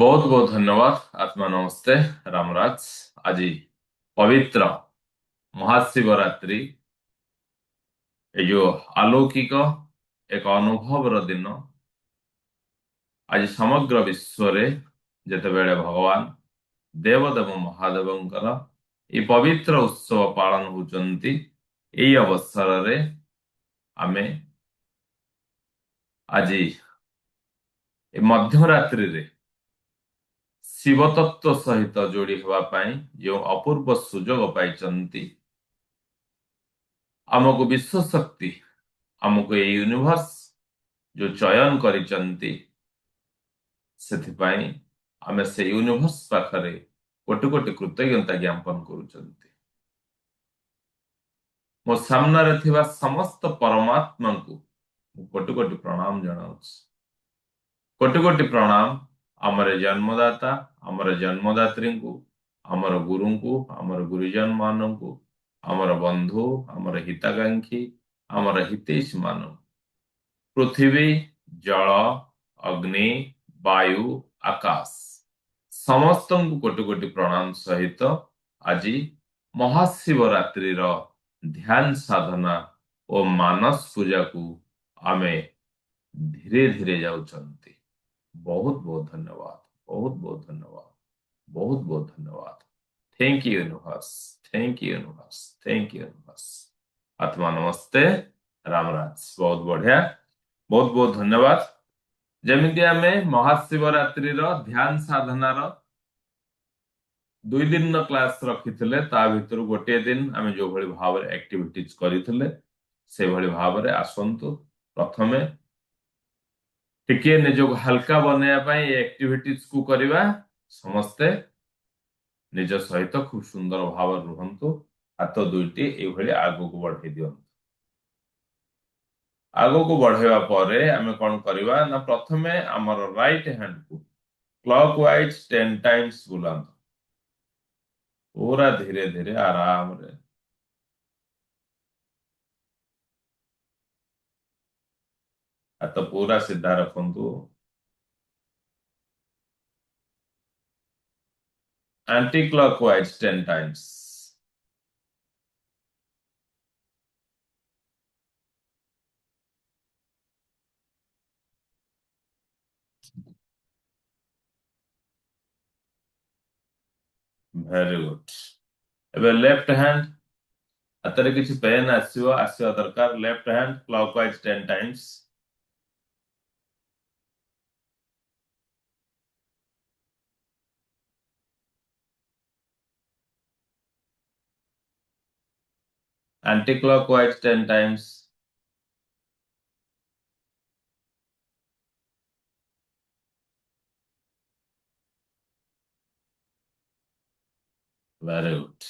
बहुत बहुत धन्यवाद। आत्मा नमस्ते। रामराज। आज पवित्र महाशिवरात्रि ये जो अलौकिक एक अनुभव दिन आज समग्र विश्व रे जेतेबेले भगवान देवदेव महादेवंकर ये पवित्र उत्सव पालन होचंती एई अवसर रे आमे आज मध्यरात्रि रे शिव तत्व सहित जोड़ी हेबा पई जो अपूर्व सुजोग पाइचंती आमको विश्व शक्ति आमको ये यूनिवर्स जो चयन करिचंती ସେଥିପାଇଁ ଆମେ ସେ ୟୁନିଭର୍ସ ପାଖରେ କୋଟି କୋଟି କୃତଜ୍ଞତା ଜ୍ଞାପନ କରୁଛନ୍ତି। ମୋ ସାମ୍ନାରେ ଥିବା ସମସ୍ତ ପରମାତ୍ମାଙ୍କୁ ମୁଁ କୋଟି କୋଟି ପ୍ରଣାମ ଜଣାଉଛି। କୋଟି କୋଟି ପ୍ରଣାମ ଆମର ଜନ୍ମଦାତା, ଆମର ଜନ୍ମଦାତ୍ରୀଙ୍କୁ, ଆମର ଗୁରୁଙ୍କୁ, ଆମର ଗୁରୁଜନ ମାନଙ୍କୁ, ଆମର ବନ୍ଧୁ, ଆମର ହିତାକାଂକ୍ଷୀ, ଆମର ହିତୈଷୀ ମାନଙ୍କୁ। ପୃଥିବୀ, ଜଳ, ଅଗ୍ନି, ବାୟୁ, ଆକାଶ ସମସ୍ତଙ୍କୁ କୋଟି କୋଟି ପ୍ରଣାମ ସହିତ ଆଜି ମହାଶିବରାତ୍ରିର ଧ୍ୟାନ ସାଧନା ଓ ମାନସ ପୂଜାକୁ ଆମେ ଧୀରେ ଧୀରେ ଯାଉଛନ୍ତି। ବହୁତ ବହୁତ ଧନ୍ୟବାଦ। ବହୁତ ବହୁତ ଧନ୍ୟବାଦ। ବହୁତ ବହୁତ ଧନ୍ୟବାଦ। Thank you universe. Thank you universe. Thank you universe. आत्मा नमस्ते। रामराज। बहुत बढ़िया। बहुत बहुत धन्यवाद। जमिति आमे महाशिवरात्रि ध्यान साधनार 2 दिन क्लास रखिथिले ता भितर गोटे दिन आमे जो भली भाव एक्टिविटीज करिथिले से भली भाव रे आसंतु। प्रथमे टिके निजो हल्का बनया पई एक्टिविटीज को करिवा। समस्ते निज सहित खूब सुंदर भाव रुहंतु। हाथ दुईटी ए भली आगो को बढ़ाई दियंतु। आगो को बढ़ाइबा परे आमे कोन करिवा ना प्रथमे हमर राइट हैंड को क्लॉकवाइज 10 टाइम्स बुलांतु। पूरा धीरे धीरे आराम रे हाथ पूरा सीधा रखंतु। Anticlockwise 10 times. Very good. एबे लेफ्ट हैंड हाथ किसी पेन आसिवा दरकार। Left hand clockwise 10 times. Anticlockwise 10 times. Very good.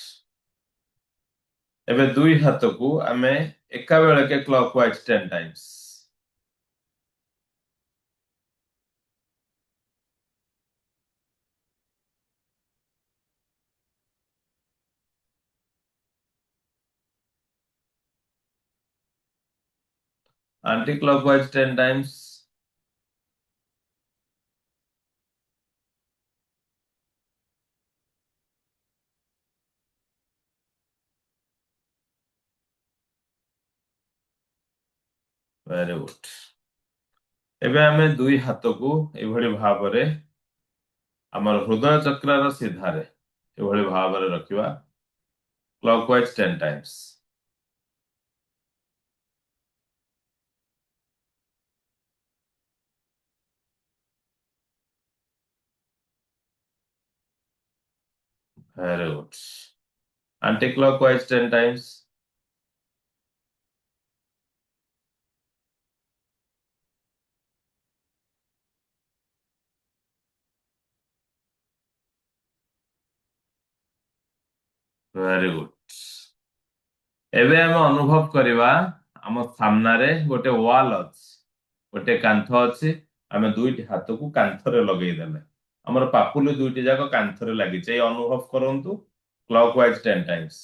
एबे दुई हाथ को आमे एका बेले के clockwise 10 times. Anticlockwise 10 times. Very good. एबे आमे दुई हाथ को एभली भाव रे हमर हृदय चक्र सीधारे एभली भाव रे रखिवा। Clockwise 10 times. Very good. Anticlockwise 10 times. Very good. एबे हम अनुभव करिवा हम सामना रे गोटे वॉल अछि, गोटे कांथ अछि। आमे दुईटी हाथ को कांथ रे लगेई देले हमर पापुली दुईटी जाक कांथ रे लागि छै। अनुभव करंतु क्लॉकवाइज 10 टाइम्स।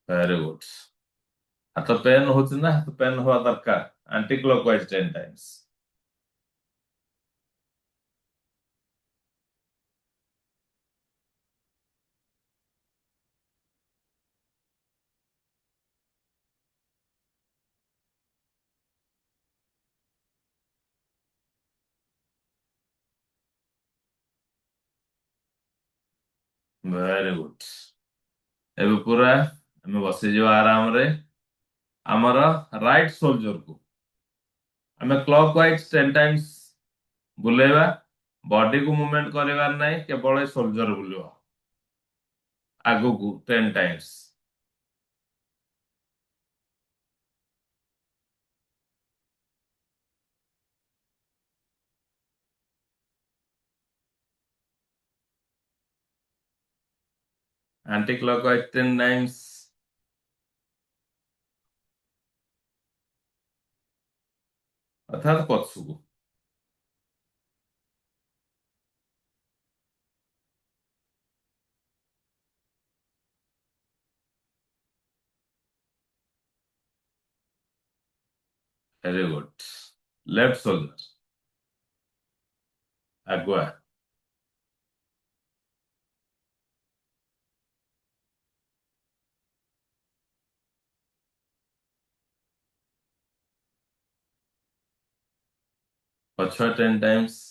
Very good. ହାତ ପେନ୍ ହଉଛି ନା, ହାତ ପେନ୍ ହବା ଦରକାର। Anticlockwise 10 times। Very good. ଏବେ ପୁରା ଆମେ ବସିଯିବା ଆରାମରେ। ଆମର ରାଇଟ ସୋଲଜରକୁ ଆମେ କ୍ଲକୱାଇଜ 10 times ବୁଲେଇବା। ବଡିକୁ ମୁଭମେଣ୍ଟ କରିବାର ନାହିଁ, କେବଳ ଏ ସୋଲଜର ବୁଲିବ ଆଗକୁ 10 times। Anti clockwise 10 times। ଅର୍ଥାତ୍ ପଛକୁ। Very good. ଲେଫ୍ଟ ସୋଲଜର ଆଗୁଆ। ପଛୁଆ 10 times।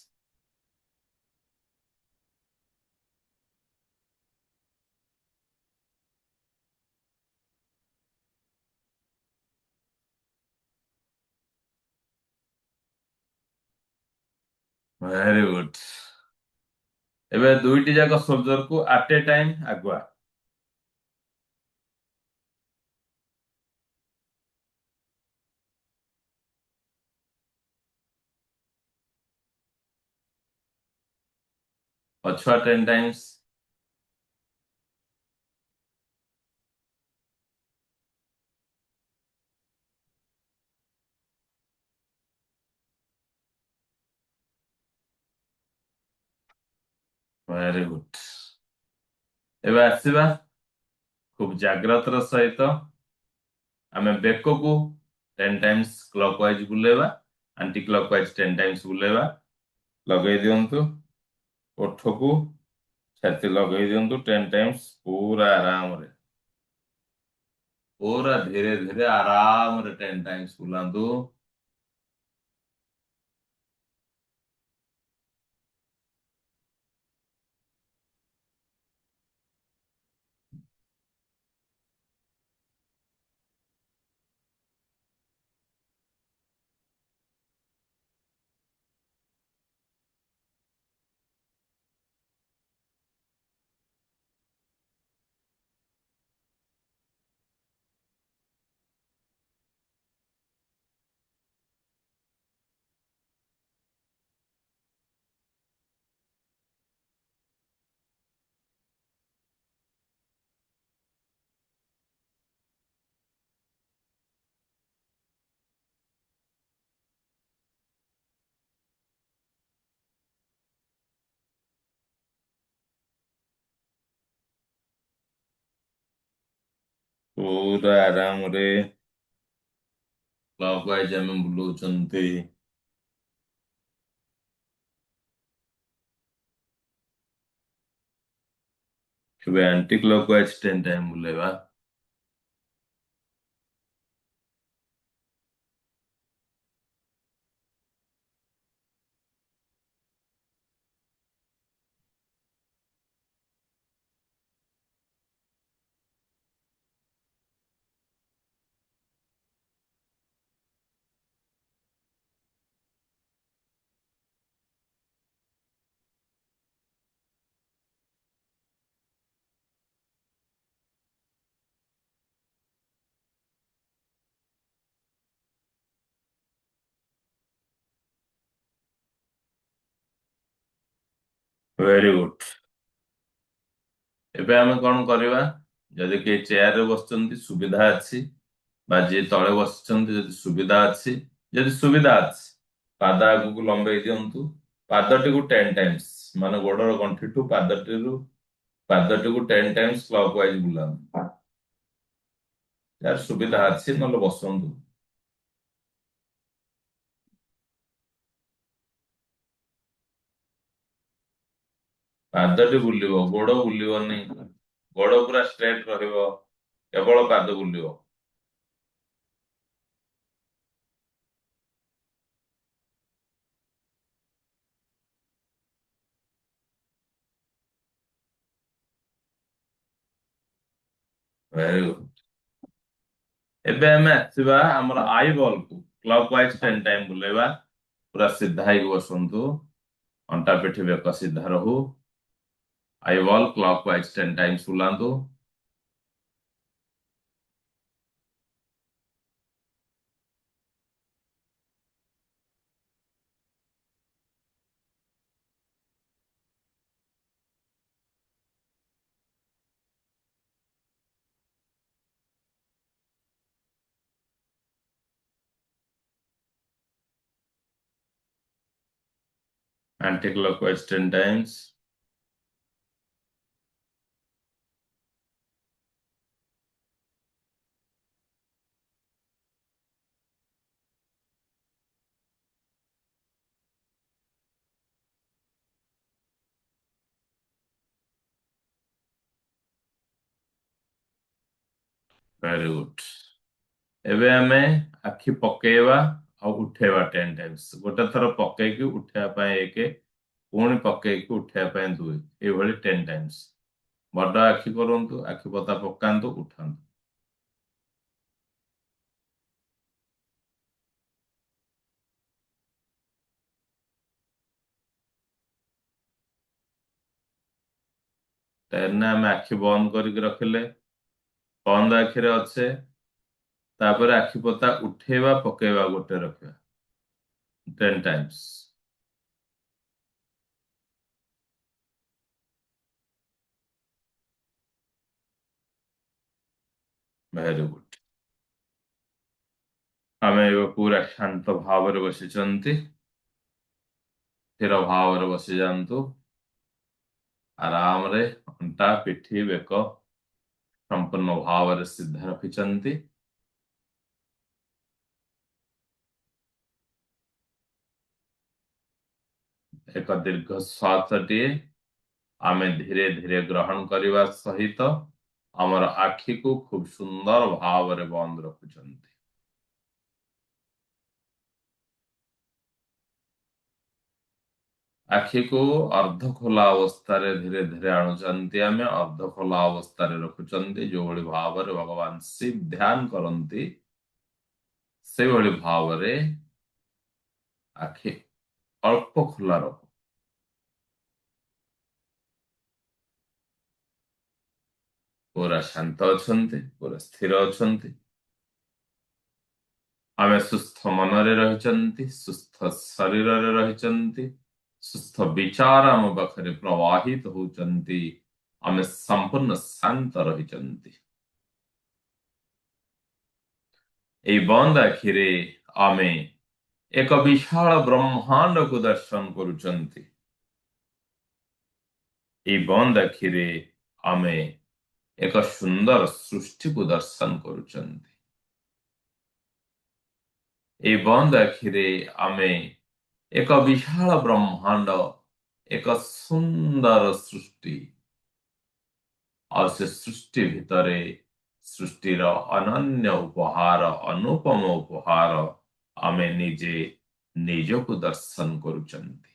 Very good. ଏବେ ଦୁଇଟି ଯାକ ସୋଲଜରକୁ ଆଟ୍ ଏ ଟାଇମ୍ ଆଗୁଆ। ପଛୁଆ 10 times। Very good. ଏବେ ଆସିବା ଖୁବ୍ ଜାଗ୍ରତର ସହିତ ଆମେ ବେକକୁ 10 times clockwise ବୁଲେଇବା, anti clockwise 10 times ବୁଲେଇବା। ଲଗେଇ ଦିଅନ୍ତୁ। ଓଠକୁ ଛାତି ଲଗେଇ ଦିଅନ୍ତୁ 10 times ପୁରା ଆରାମରେ। ପୁରା ଧୀରେ ଧୀରେ ଆରାମରେ 10 times ବୁଲାନ୍ତୁ। ପୁରା ଆରାମରେ କ୍ଲକୱାଇଜ ଆମେ ବୁଲଉଛନ୍ତି। ଏବେ ଆଣ୍ଟି କ୍ଲକୱାଇଜ 10 times ବୁଲେଇବା। Very good. ଏବେ ଆମେ କଣ କରିବା? ଯଦି କେହି ଚେୟାରରେ ବସିଛନ୍ତି ସୁବିଧା ଅଛି, ବା ଯିଏ ତଳେ ବସିଛନ୍ତି ଯଦି ସୁବିଧା ଅଛି, ଯଦି ସୁବିଧା ଅଛି ପାଦ ଆଗକୁ ଲମ୍ବେଇ ଦିଅନ୍ତୁ। ପାଦଟିକୁ 10 times, ମାନେ ଗୋଡର ଗଣ୍ଠିଠୁ ପାଦଟିକୁ 10 times କ୍ଲକୱାଇଜ ବୁଲାନ୍ତୁ। यार सुविधा ଅଛି ନହେଲେ ବସନ୍ତୁ। ପାଦଟି ବୁଲିବ, ଗୋଡ ବୁଲିବନି। ଗୋଡ ପୁରା ଷ୍ଟ୍ରେଟ ରହିବ, କେବଳ ପାଦ ବୁଲିବ। Very good. ଏବେ ଆମେ ଆସିବା ଆମର ଆଇ ବଲ୍ କୁ କ୍ଲକ୍ ୱାଇଜ 10 ଟାଇମ ବୁଲେଇବା। ପୁରା ସିଧା ହେଇକି ବସନ୍ତୁ, ଅଣ୍ଟା ପିଠି ବେକ ସିଧା ରହୁ। ଆଇ ବଲ୍ କ୍ଲକ୍ ୱାଇଜ 10 ଟାଇମ୍ସ ବୁଲାନ୍ତୁ। Anti କ୍ଲକ୍ wise 10 times. Very good. ଏବେ ଆମେ ଆଖି ପକେଇବା ଆଉ ଉଠେଇବା 10 ଟାଇମ୍ସ। ଗୋଟେ ଥର ପକେଇକି ଉଠେଇବା ପାଇଁ 1, ପୁଣି ପକେଇକି ଉଠେଇବା ପାଇଁ 2, ଏଇଭଳି 10 ଟାଇମ୍ସ। ବଡ ଆଖି କରନ୍ତୁ, ଆଖି ପତା ପକାନ୍ତୁ, ଉଠାନ୍ତୁ। ଟେନ୍ ଆମେ ଆଖି ବନ୍ଦ କରିକି ରଖିଲେ, ବନ୍ଦ ଆଖିରେ ଅଛେ, ତାପରେ ଆଖି ପତା ଉଠେଇବା ପକେଇବା ଗୋଟେ ରଖିବା 10 ଟାଇମ୍ସ। Very good. ଆମେ ଏବେ ପୁରା ଶାନ୍ତ ଭାବରେ ବସିଛନ୍ତି। ସ୍ଥିର ଭାବରେ ବସି ଯାଆନ୍ତୁ। ଆରାମରେ ଅଣ୍ଟା ପିଠି ବେକ ସମ୍ପୂର୍ଣ୍ଣ ଭାବରେ ସିଧା ରଖିଛନ୍ତି। ଏକ ଦୀର୍ଘ ଶ୍ୱାସଟିଏ ଆମେ ଧୀରେ ଧୀରେ ଗ୍ରହଣ କରିବା ସହିତ ଆମର ଆଖିକୁ ଖୁବ ସୁନ୍ଦର ଭାବରେ ବନ୍ଦ ରଖୁଛନ୍ତି। ଆଖିକୁ ଅର୍ଦ୍ଧ ଖୋଲା ଅବସ୍ଥାରେ ଧୀରେ ଧୀରେ ଆଣୁଛନ୍ତି, ଆମେ ଅର୍ଦ୍ଧ ଖୋଲା ଅବସ୍ଥାରେ ରଖୁଛନ୍ତି। ଯୋଉଭଳି ଭାବରେ ଭଗବାନ ଶିବ ଧ୍ୟାନ କରନ୍ତି ସେଇଭଳି ଭାବରେ ଆଖି ଅଳ୍ପ ଖୋଲା ରଖୁ। ପୁରା ଶାନ୍ତ ଅଛନ୍ତି, ପୁରା ସ୍ଥିର ଅଛନ୍ତି। ଆମେ ସୁସ୍ଥ ମନରେ ରହିଛନ୍ତି, ସୁସ୍ଥ ଶରୀରରେ ରହିଛନ୍ତି, ସୁସ୍ଥ ବିଚାର ଆମ ପାଖରେ ପ୍ରବାହିତ ହଉଛନ୍ତି। ଆମେ ସମ୍ପୂର୍ଣ୍ଣ ଶାନ୍ତ ରହିଛନ୍ତି। ଏଇ ବନ୍ଦ ଆଖିରେ ଆମେ ଏକ ବିଶାଳ ବ୍ରହ୍ମାଣ୍ଡକୁ ଦର୍ଶନ କରୁଛନ୍ତି। ଏଇ ବନ୍ଦ ଆଖିରେ ଆମେ ଏକ ସୁନ୍ଦର ସୃଷ୍ଟିକୁ ଦର୍ଶନ କରୁଛନ୍ତି। ଏଇ ବନ୍ଦ ଆଖିରେ ଆମେ ଏକ ବିଶାଳ ବ୍ରହ୍ମାଣ୍ଡ, ଏକ ସୁନ୍ଦର ସୃଷ୍ଟି, ଆଉ ସେ ସୃଷ୍ଟି ଭିତରେ ସୃଷ୍ଟିର ଅନନ୍ୟ ଉପହାର, ଅନୁପମ ଉପହାର ଆମେ ନିଜେ ନିଜକୁ ଦର୍ଶନ କରୁଛନ୍ତି।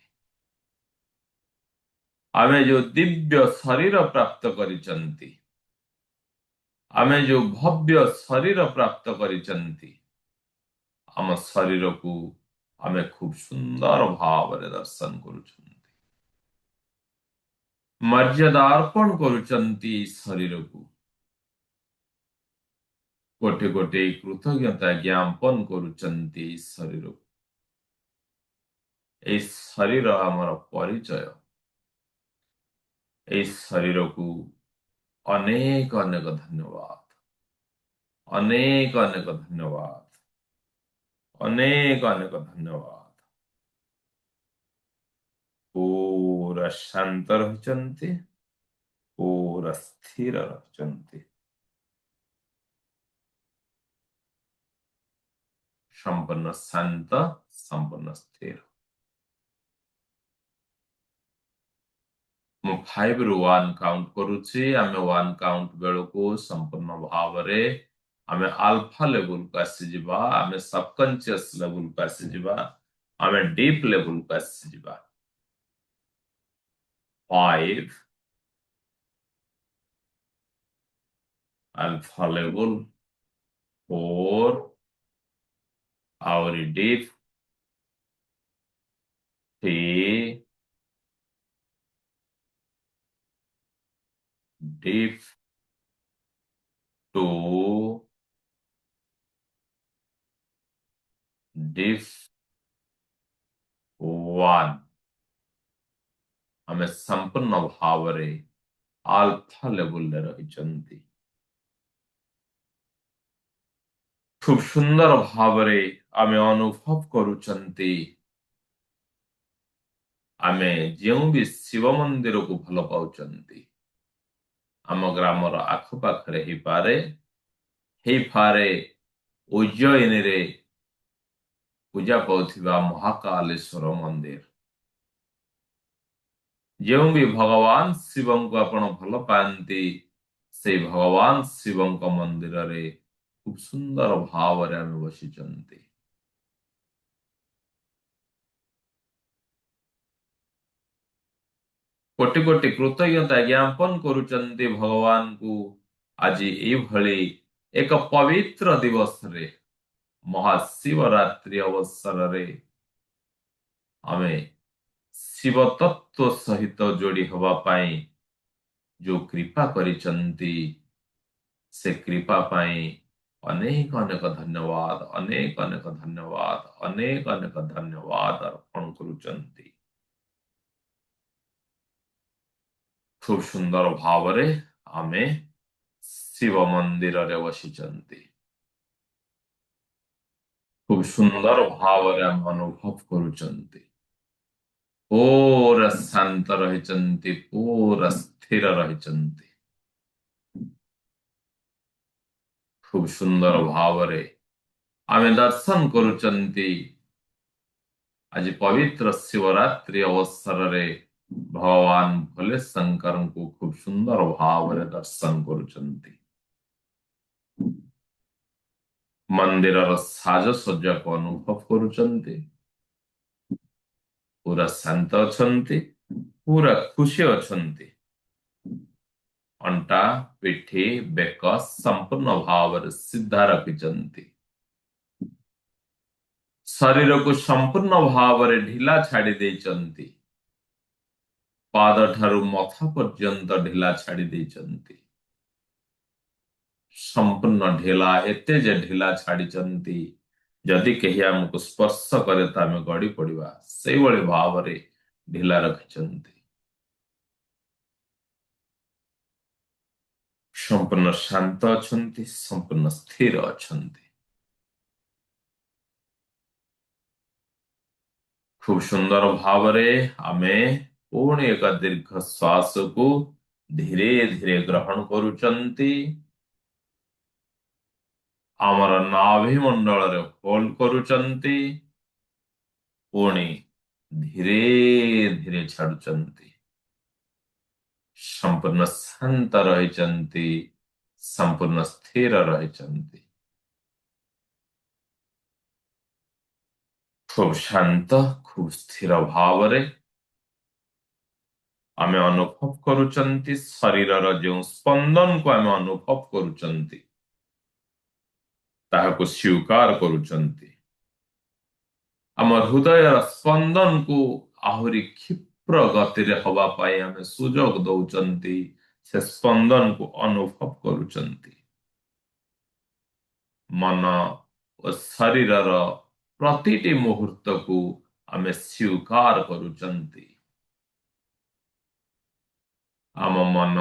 ଆମେ ଯୋଉ ଦିବ୍ୟ ଶରୀର ପ୍ରାପ୍ତ କରିଛନ୍ତି, ଆମେ ଯୋଉ ଭବ୍ୟ ଶରୀର ପ୍ରାପ୍ତ କରିଛନ୍ତି, ଆମ ଶରୀରକୁ ଆମେ ଖୁବ ସୁନ୍ଦର ଭାବରେ ଦର୍ଶନ କରୁଛନ୍ତି। ମର୍ଯ୍ୟାଦା ଅର୍ପଣ କରୁଛନ୍ତି ଶରୀରକୁ। କୋଟି କୋଟି କୃତଜ୍ଞତା ଜ୍ଞାପନ କରୁଛନ୍ତି ଶରୀରକୁ। ଏଇ ଶରୀର ଆମର ପରିଚୟ। ଏଇ ଶରୀରକୁ ଅନେକ ଅନେକ ଧନ୍ୟବାଦ, ଅନେକ ଅନେକ ଧନ୍ୟବାଦ, ଅନେକ ଅନେକ ଧନ୍ୟବାଦ। ପୁରା ଶାନ୍ତ ରହିଛନ୍ତି, ପୁରା ସ୍ଥିର ରହିଛନ୍ତି। संपूर्ण शांत संपूर्ण स्थिर मु 5 रु 1 काउंट करूची आमे 1 काउंट बेलको संपूर्ण भावरे आमे अल्फा लेवल को आसी जिबा आमे सबकॉन्शियस लेवल को आसी जिबा आमे डीप लेवल को आसी जिबा 5 अल्फा लेवल 4 और डीप 3 डीप 2 डीप 1 आमे संपूर्ण भावरे अल्फा लेवल रे रहिचंती खूब सुंदर भावरे आमे अनुभव करूचंती आमे जेउ भी शिव मंदिर को भल पाउचंती आम ग्रामर आखपाखरे ही पारे उज्जयिनी रे पूजा पाउथिबा महाकालेश्वर मंदिर जेउ भी भगवान शिवं को आपण भल पांती से भगवान शिवं को मंदिर रे खूब सुंदर भाव रे आमे बसिचंती कोटि कोटि कृतज्ञता ज्ञापन करूचंती भगवान को आज ए भली एक पवित्र दिवस रे महाशिवरात्रि अवसर रे आमे शिव तत्व सहित जोड़ी हवा पाई जो कृपा करिचंती से कृपा पाई अनेक अनेक धन्यवाद अनेक अनेक धन्यवाद अनेक अनेक धन्यवाद अर्पण करुचंती खूब सुंदर भावरे आमे शिव मंदिर रे बसिचंती खूब सुंदर भावरे आम अनुभव करुचंती पूरा शांत रहिचंती पूरा स्थिर रहिचंती खूब सुंदर भावरे आमे दर्शन करुचंती आज पवित्र शिवरात्रि अवसर रे भगवान भोले शंकर को खूब सुंदर भावरे दर्शन करुचंती मंदिर साजसज्जा को अनुभव करुचंती पूरा शांत अछंती पूरा खुशी अछंती अंटा पिठी बेक संपूर्ण भाव सीधा रखिचंती शरीर को संपूर्ण भाव ढिला छाड़ी देचंती पाद ठारू मथा पर्यंत ढिला छाड़ी देचंती संपूर्ण ढिला एते जे ढिला छाड़ीचंती जदि कही हमको स्पर्श करे तो आम गड़ी पड़िबा सेई भली भाव ढिला रखिचंती संपूर्ण शांत अछंती संपूर्ण स्थिर अछंती खूब सुंदर भावरे आमे पुणी एक दीर्घ श्वास को धीरे धीरे ग्रहण करुचंती आमर नाभि मंडल रे होल्ड करुचंती पुणी धीरे धीरे छाड़ुचंती संपूर्ण शांत रहिचंती संपूर्ण स्थिर रहिचंती खूब शांत खूब स्थिर भावरे आमे अनुभव करुचंती शरीरर जो स्पंदन को आमे अनुभव करुचंती ताहाको स्वीकार करुचंती आम हृदय स्पंदन को आहुरी क्षिप्र गति रे हवा पाई आमे सुजोग दौचंती से स्पंदन को अनुभव करुचंती मन और शरीरर प्रतिटी मुहूर्त को आमे स्वीकार करुचंती आम मन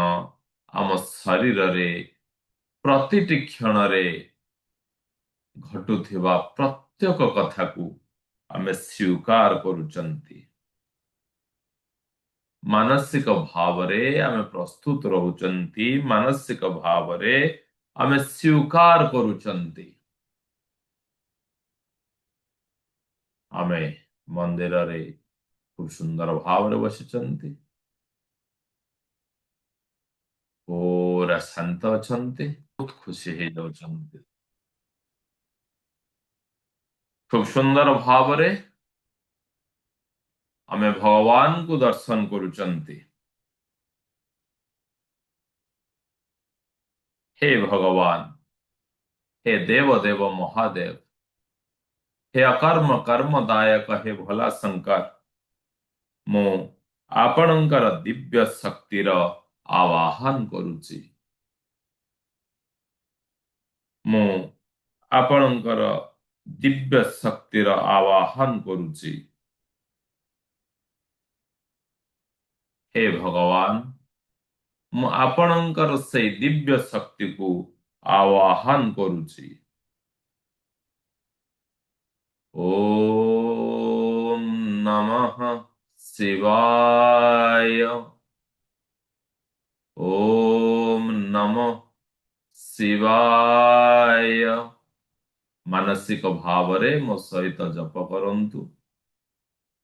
आम शरीर रे प्रतिटी क्षण रे घटुथिबा प्रत्येक कथा को आमे स्वीकार करुचंती मानसिक भाव रे आमे प्रस्तुत रहुचंती मानसिक भाव रे आमे स्वीकार करुचंती आमे मंदिर रे खूब सुंदर भाव बसिचंती पूरा शांत अछंती बहुत खुशी हे जाउछंती खूब सुंदर भाव रे आमे भगवान को दर्शन करूचंती हे भगवान हे देव देव महादेव हे अकर्म कर्मदायक हे भोला शंकर ମୁଁ ଆପଣଙ୍କର ଦିବ୍ୟ ଶକ୍ତିର ଆବାହନ କରୁଛି ମୁଁ ଆପଣଙ୍କର ଦିବ୍ୟ ଶକ୍ତିର ଆବାହନ କରୁଛି ହେ ଭଗବାନ ମୁଁ ଆପଣଙ୍କର ସେଇ ଦିବ୍ୟ ଶକ୍ତିକୁ ଆବାହନ କରୁଛି ଓମ୍ ନମଃ ଶିବାୟ ଓମ୍ ନମଃ ଶିବାୟ ମାନସିକ ଭାବରେ ମୋ ସହିତ ଜପ କରନ୍ତୁ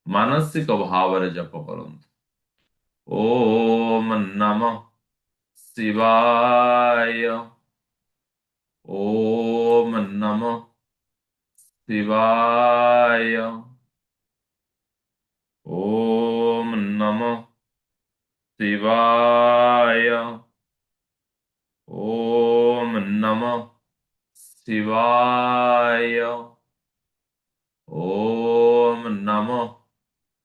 ମାନସିକ ଭାବରେ ଜପ କରନ୍ତୁ ଓମ୍ ନମଃ ଶିବାୟ ଓମ୍ ନମଃ ଶିବାୟ ଓମ୍ ନମଃ ଶିବାୟ ଓମ୍ ନମଃ ଶିବାୟ ଓମ୍ ନମଃ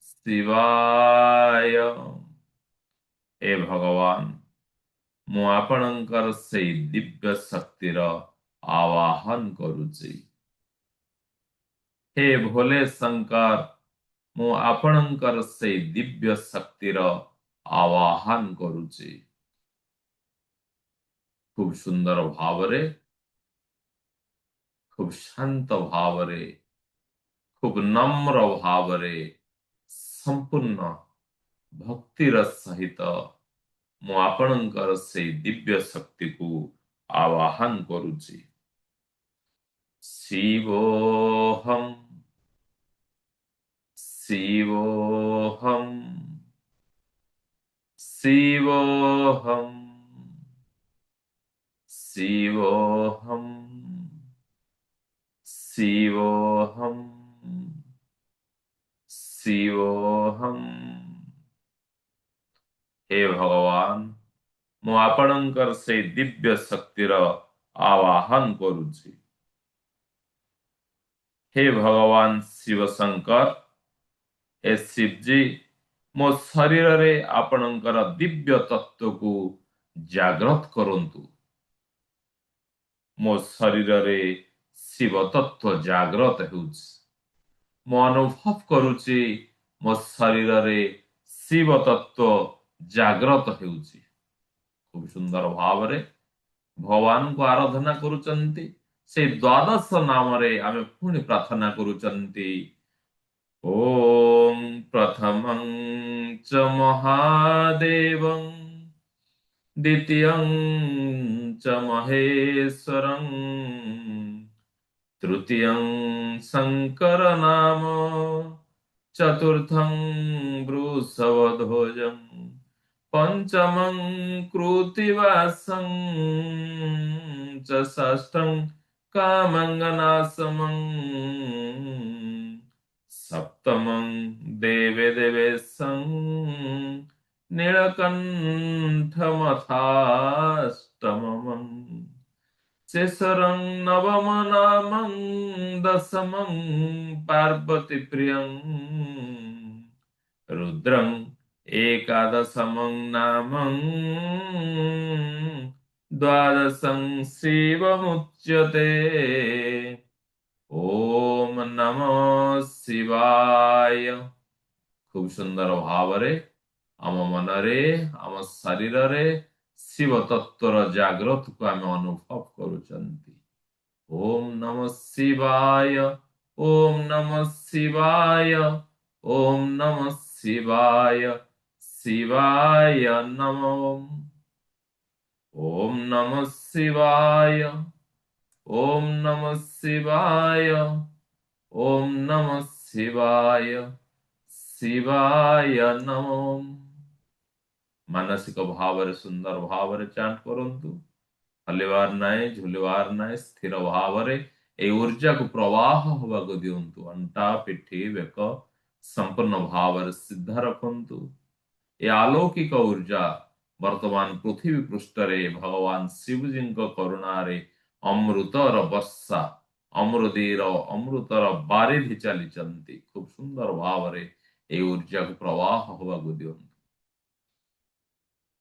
ଶିବାୟ ଏ ଭଗବାନ ମୁଁ ଆପଣଙ୍କର ସେଇ ଦିବ୍ୟ ଶକ୍ତିର ଆବାହନ କରୁଛି ହେ ଭୋଲେ ଶଙ୍କର ମୁଁ ଆପଣଙ୍କର ସେଇ ଦିବ୍ୟ ଶକ୍ତିର ଆବାହନ କରୁଛି ଖୁବ ସୁନ୍ଦର ଭାବରେ ଖୁବ ଶାନ୍ତ ଭାବରେ ଖୁବ ନମ୍ର ଭାବରେ ସମ୍ପୂର୍ଣ୍ଣ ଭକ୍ତିର ସହିତ ମୁଁ ଆପଣଙ୍କର ସେଇ ଦିବ୍ୟ ଶକ୍ତିକୁ ଆବାହନ କରୁଛି ଶିବୋହଂ ଶିବୋହଂ ଶିବୋହଂ ଶିବୋହଂ ଶିବୋହଂ ଶିବୋହଂ हे भगवान ମୁଁ ଆପଣଙ୍କର ସେଇ ଦିବ୍ୟ ଶକ୍ତିର ଆବାହନ କରୁଛି हे ଭଗବାନ ଶିବ ଶଙ୍କର हे ଶିବଜୀ ମୋ ଶରୀରରେ ଆପଣଙ୍କର ଦିବ୍ୟ ତତ୍ତ୍ୱକୁ ଜାଗ୍ରତ କରନ୍ତୁ ମୋ ଶରୀରରେ ଶିବ ତତ୍ତ୍ୱ ଜାଗ୍ରତ ହେଉଛି ମୁଁ ଅନୁଭବ କରୁଛି ମୋ ଶରୀରରେ ଶିବ ତତ୍ତ୍ୱ ଜାଗ୍ରତ ହେଉଛି ଖୁବ ସୁନ୍ଦର ଭାବରେ ଭଗବାନଙ୍କୁ ଆରାଧନା କରୁଛନ୍ତି ସେଇ ଦ୍ୱାଦଶ ନାମରେ ଆମେ ପୁଣି ପ୍ରାର୍ଥନା କରୁଛନ୍ତି ଓମ୍ ପ୍ରଥମଂ ଚ ମହାଦେବଂ ଦ୍ୱିତୀୟଂ च महेश्वरं तृतीयं शंकर नाम चतुर्थं वृषभध्वजं पंचमं कृत्तिवासं च षष्ठं कामङ्गनाशमं सप्तमं देवदेवेशं नीलकण्ठमथाष्टमम् शेषरं नवम नामं दशमं पार्वतीप्रियं रुद्रं एकादशमं नामं द्वादशं शिवमुच्यते ओम नमो शिवाय खूब सुंदर भावरे आम मनरे आम शरीररे शिव तत्वर जागृत को आम अनुभव करुचंती ओम नमः शिवाय ओम नमः शिवाय ओम नमः शिवाय शिवाय नमो ओम नमः शिवाय ओम नमः शिवाय ओम नमः ଶିବାୟ ଶିବାୟ ନମଃ। ମାନସିକ ଭାବରେ ସୁନ୍ଦର ଭାବରେ ଚାଣ୍ଟ କରନ୍ତୁ। ହଲିବାର ନାହିଁ, ଝୁଲିବାର ନାହିଁ, ସ୍ଥିର ଭାବରେ এই ऊर्जाକୁ ପ୍ରବାହ ହେବାକୁ ଦିଅନ୍ତୁ। ଅଣ୍ଟା, ପିଠି, ବେକ ସମ୍ପୂର୍ଣ୍ଣ ଭାବରେ ସିଧା ରଖନ୍ତୁ। ଏ ଆଲୌକିକ ऊर्जा ବର୍ତ୍ତମାନ ପୃଥିବୀ ପୃଷ୍ଠରେ ଭଗବାନ ଶିବଜୀଙ୍କ କରୁଣାରେ ଅମୃତର ବର୍ଷା, ଅମୃତର ବାରିଧି ଚାଲିଛନ୍ତି। ଖୁବ ସୁନ୍ଦର ଭାବରେ এই ऊर्जाକୁ ପ୍ରବାହ ହେବାକୁ ଦିଅନ୍ତୁ।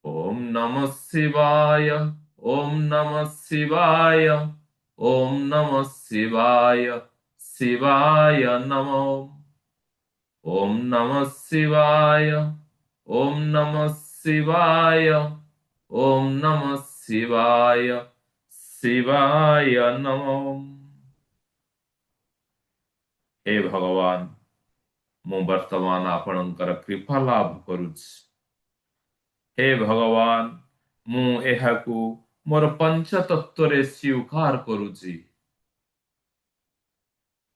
ओम नमः शिवाय, ओम नमः शिवाय, ओम नमः शिवाय, शिवाय नमः। ओम नमः शिवाय, ओम नमः शिवाय, ओम नमः शिवाय, शिवाय नमः। हे भगवान, ମୁଁ ବର୍ତ୍ତମାନ ଆପଣଙ୍କର କୃପା ଲାଭ କରୁଛି। हे भगवान, ମୁଁ ଏହାକୁ ମୋର ପଞ୍ଚତତ୍ୱରେ ସ୍ୱୀକାର କରୁଛି।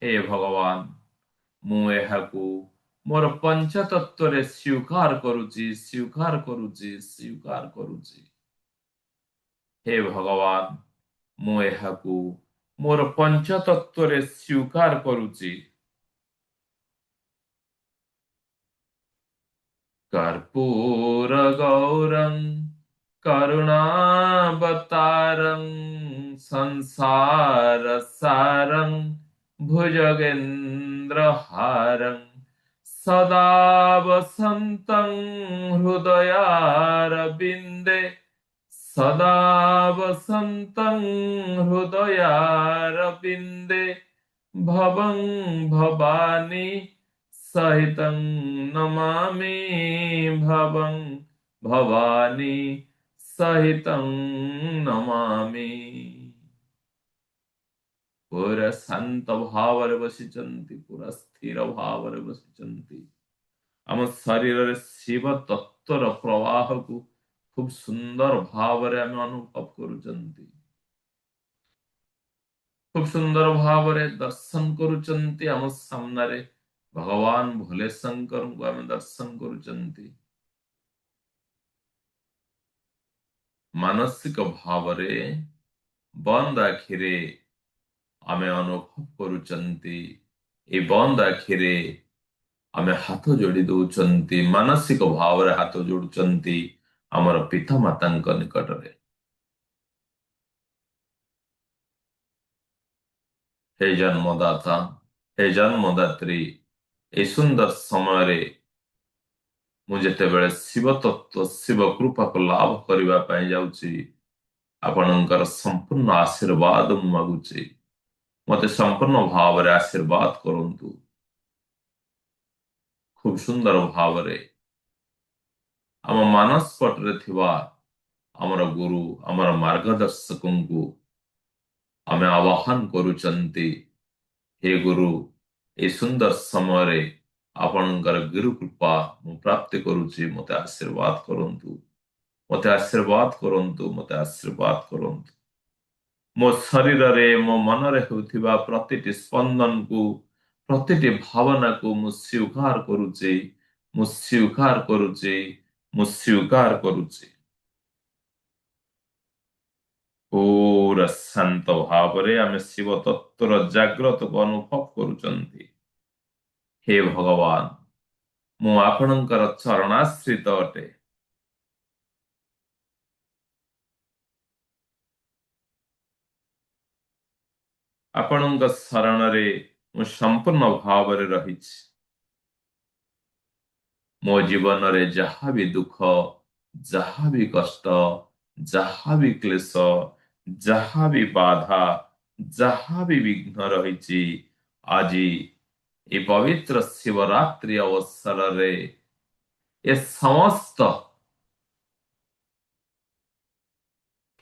हे भगवान, ମୁଁ ଏହାକୁ ମୋର ପଞ୍ଚତତ୍ୱରେ ସ୍ୱୀକାର କରୁଛି, ସ୍ୱୀକାର କରୁଛି, ସ୍ୱୀକାର କରୁଛି। हे ଭଗବାନ, ମୁଁ ଏହାକୁ ମୋର ପଞ୍ଚତତ୍ୱରେ ସ୍ୱୀକାର କରୁଛି। कर्पूर गौरं करुणावतारं संसार सारं भुजगेन्द्रहारं सदा वसन्तं हृदयारविन्दे, सदा वसन्तं हृदयारविन्दे भवं भवानी सहितं नमामि, भवं भवानी सहितं नमामि। पूरा शांत भावरे बसिचंती, पूरा स्थिर भावरे बसिचंती। आम शरीर रे शिव तत्वर प्रवाह को खूब सुंदर भावरे आम अनुभव करुचंती। खूब सुंदर भावरे दर्शन करुचंती। आम सामने भगवान भोले शंकर को आम दर्शन करुचंती। मानसिक भावरे बंद आखिरे आमे अनुभव करुचंती। ए बंद आखिरे आमे हाथ जोड़ी दउचंती। मानसिक भावरे हाथ जोड़ुचंती आमर पिता मातांक निकटरे। हे जन्मदाता, हे जन्मदात्री, ए सुंदर समय रे ମୁଁ ଯେତେବେଳେ ଶିବ ତତ୍ଵ ଶିବ କୃପାକୁ ଲାଭ କରିବା ପାଇଁ ଯାଉଛି, ଆପଣଙ୍କର ସମ୍ପୂର୍ଣ୍ଣ ଆଶୀର୍ବାଦ ମୁଁ ମାଗୁଛି। ମୋତେ ସମ୍ପୂର୍ଣ୍ଣ ଭାବରେ ଆଶୀର୍ବାଦ କରନ୍ତୁ। ଖୁବ ସୁନ୍ଦର ଭାବରେ ଆମ ମାନସ ପଟରେ ଥିବା ଆମର ଗୁରୁ, ଆମର ମାର୍ଗଦର୍ଶକଙ୍କୁ ଆମେ ଆବାହନ କରୁଛନ୍ତି। हे गुरु, ଏ ସୁନ୍ଦର ସମୟରେ ଆପଣଙ୍କର ଗୁରୁ କୃପା ମୁଁ ପ୍ରାପ୍ତି କରୁଛି। ମୋତେ ଆଶୀର୍ବାଦ କରନ୍ତୁ, ମୋତେ ଆଶୀର୍ବାଦ କରନ୍ତୁ, ମୋତେ ଆଶୀର୍ବାଦ କରନ୍ତୁ। ମୋ ଶରୀରରେ, ମୋ ମନରେ ହେଉଥିବା ପ୍ରତିଟି ସ୍ପନ୍ଦନକୁ, ପ୍ରତିଟି ଭାବନାକୁ ମୁଁ ସ୍ୱୀକାର କରୁଛି, ମୁଁ ସ୍ୱୀକାର କରୁଛି, ମୁଁ ସ୍ୱୀକାର କରୁଛି। पूरा शांत भावरे आमे शिव तत्वर जाग्रतକୁ ଅନୁଭବ କରୁଛନ୍ତି। हे भगवान, ମୁଁ ଆପଣଙ୍କର ଚରଣାଶ୍ରିତ ଅଟେ। ଆପଣଙ୍କ ଶରଣରେ ମୁଁ ସମ୍ପୂର୍ଣ୍ଣ ଭାବରେ ରହିଛି। ମୋ ଜୀବନରେ ଯାହା ବି ଦୁଃଖ, ଯାହା ବି କଷ୍ଟ, ଯାହା ବି କ୍ଲେଶ, ଯାହା ବି ବାଧା, ଯାହା ବି ବିଘ୍ନ ରହିଛି, ଆଜି ଏ ପବିତ୍ର ଶିବରାତ୍ରି ଅବସରରେ ଏ ସମସ୍ତ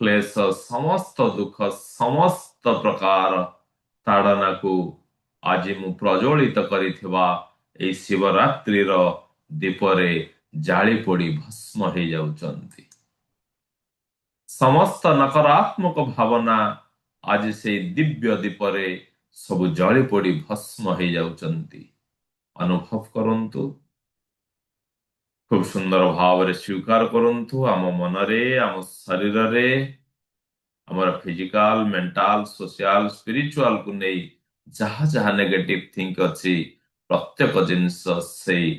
କ୍ଲେଶ, ସମସ୍ତ ଦୁଃଖ, ସମସ୍ତ ପ୍ରକାର ତାଡ଼ନାକୁ ଆଜି ମୁଁ ପ୍ରଜ୍ୱଳିତ କରିଥିବା ଏହି ଶିବରାତ୍ରିର ଦୀପରେ ଜାଳି ପୋଡ଼ି ଭସ୍ମ ହେଇଯାଉଛନ୍ତି। ସମସ୍ତ ନକାରାତ୍ମକ ଭାବନା ଆଜି ସେଇ ଦିବ୍ୟ ଦୀପରେ ସବୁ ଜଳି ପୋଡ଼ି ଭସ୍ମ ହେଇଯାଉଛନ୍ତି। ଅନୁଭବ କରନ୍ତୁ। ଖୁବ ସୁନ୍ଦର ଭାବରେ ସ୍ୱୀକାର କରନ୍ତୁ ଆମ ମନରେ, ଆମ ଶରୀରରେ, ଆମର ଫିଜିକାଲ, ମେଣ୍ଟାଲ, ସୋସିଆଲ, ସ୍ପିରିଚୁଆଲକୁ ନେଇ ଯାହା ଯାହା ନେଗେଟିଭ ଥିଙ୍କ ଅଛି ପ୍ରତ୍ୟେକ ଜିନିଷ ସେଇ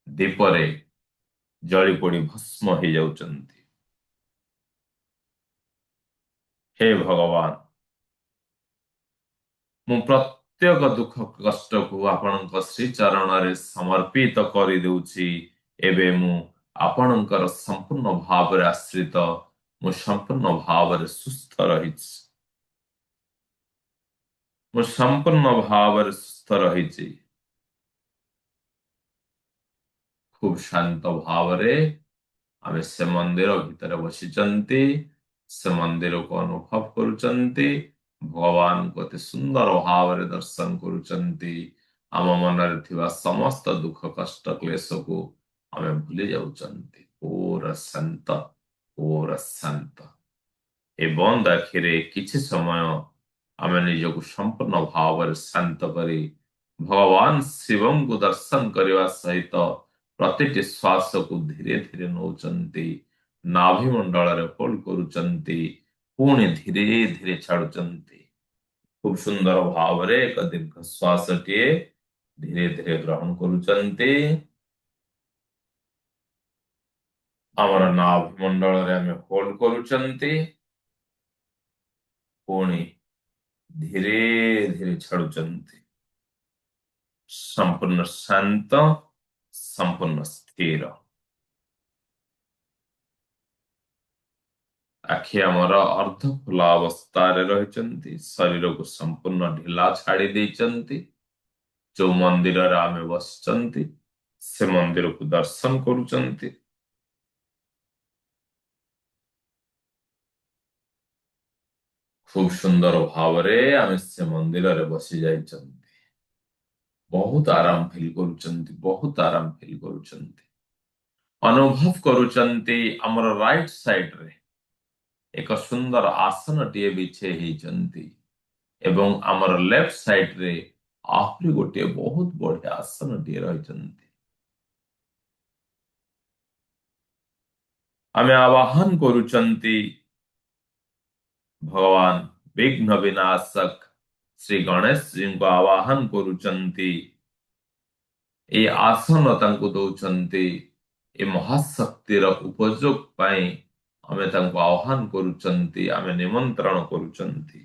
ଦୀପରେ ଜଳି ପୋଡ଼ି ଭସ୍ମ ହେଇଯାଉଛନ୍ତି। ହେ ଭଗବାନ, ମୁଁ ପ୍ରତ୍ୟେକ ଦୁଃଖ କଷ୍ଟକୁ ଆପଣଙ୍କ ଶ୍ରୀଚରଣରେ ସମର୍ପିତ କରିଦେଉଛି। ଏବେ ମୁଁ ଆପଣଙ୍କର ସମ୍ପୂର୍ଣ୍ଣ ଭାବରେ ଆଶ୍ରିତ, ମୁଁ ସମ୍ପୂର୍ଣ୍ଣ ଭାବରେ ସୁସ୍ଥ ରହିଛି। ମୁଁ ସମ୍ପୂର୍ଣ୍ଣ ଭାବରେ ସୁସ୍ଥ ରହିଛି। ଖୁବ ଶାନ୍ତ ଭାବରେ ଆମେ ସେ ମନ୍ଦିର ଭିତରେ ବସିଛନ୍ତି, ସେ ମନ୍ଦିରକୁ ଅନୁଭବ କରୁଛନ୍ତି, ଭଗବାନଙ୍କୁ ଅତି ସୁନ୍ଦର ଭାବରେ ଦର୍ଶନ କରୁଛନ୍ତି। ଆମ ମନରେ ଥିବା ସମସ୍ତ ଦୁଃଖ କଷ୍ଟ କ୍ଲେଶକୁ ଆମେ ଭୁଲି ଯାଉଛନ୍ତି। ପୁରା ଶାନ୍ତ, ପୁରା ଶାନ୍ତ। ଏ ବନ୍ଦ ଆଖିରେ କିଛି ସମୟ ଆମେ ନିଜକୁ ସମ୍ପୂର୍ଣ୍ଣ ଭାବରେ ଶାନ୍ତ କରି ଭଗବାନ ଶିବଙ୍କୁ ଦର୍ଶନ କରିବା ସହିତ ପ୍ରତିଟି ଶ୍ୱାସକୁ ଧୀରେ ଧୀରେ ନଉଛନ୍ତି, ନାଭିମଣ୍ଡଳରେ ହୋଲ୍ଡ କରୁଛନ୍ତି, ପୁଣି ଧୀରେ ଧୀରେ ଛାଡୁଛନ୍ତି। ଖୁବ ସୁନ୍ଦର ଭାବରେ ଏକ ଦୀର୍ଘ ଶ୍ୱାସଟିଏ ଧୀରେ ଧୀରେ ଗ୍ରହଣ କରୁଛନ୍ତି। ଆମର ନାଭିମଣ୍ଡଳରେ ଆମେ ହୋଲ୍ଡ କରୁଛନ୍ତି, ପୁଣି ଧୀରେ ଧୀରେ ଛାଡୁଛନ୍ତି। ସମ୍ପୂର୍ଣ୍ଣ ଶାନ୍ତ, ସମ୍ପୂର୍ଣ୍ଣ ସ୍ଥିର। ଆଖି ଆମର ଅର୍ଦ୍ଧ ଖୋଲା ଅବସ୍ଥାରେ ରହିଛନ୍ତି, ଶରୀରକୁ ସମ୍ପୂର୍ଣ୍ଣ ଢିଲା ଛାଡ଼ି ଦେଇଛନ୍ତି। ଯୋଉ ମନ୍ଦିରରେ ଆମେ ବସିଛନ୍ତି ସେ ମନ୍ଦିରକୁ ଦର୍ଶନ କରୁଛନ୍ତି। ଖୁବ ସୁନ୍ଦର ଭାବରେ ଆମେ ସେ ମନ୍ଦିରରେ ବସି ଯାଇଛନ୍ତି। ବହୁତ ଆରାମ ଫିଲ୍ କରୁଛନ୍ତି, ବହୁତ ଆରାମ ଫିଲ୍ କରୁଛନ୍ତି। ଅନୁଭବ କରୁଛନ୍ତି ଆମର ରାଇଟ ସାଇଡରେ ଏକ ସୁନ୍ଦର ଆସନଟିଏ ବିଛେଇ ହେଇଛନ୍ତି ଏବଂ ଆମର ଲେଫ୍ଟ ସାଇଡରେ ଆହୁରି ଗୋଟିଏ ବହୁତ ବଢିଆ ଆସନଟିଏ ରହିଛନ୍ତି। ଆମେ ଆବାହନ କରୁଛନ୍ତି ଭଗବାନ ବିଘ୍ନ ବିନାଶକ ଶ୍ରୀ ଗଣେଶ ଜୀଙ୍କୁ ଆବାହନ କରୁଛନ୍ତି। ଏ ଆସନ ତାଙ୍କୁ ଦଉଛନ୍ତି। ଏ ମହାଶକ୍ତିର ଉପଯୋଗ ପାଇଁ ଆମେ ତାଙ୍କୁ ଆହ୍ୱାନ କରୁଛନ୍ତି, ଆମେ ନିମନ୍ତ୍ରଣ କରୁଛନ୍ତି।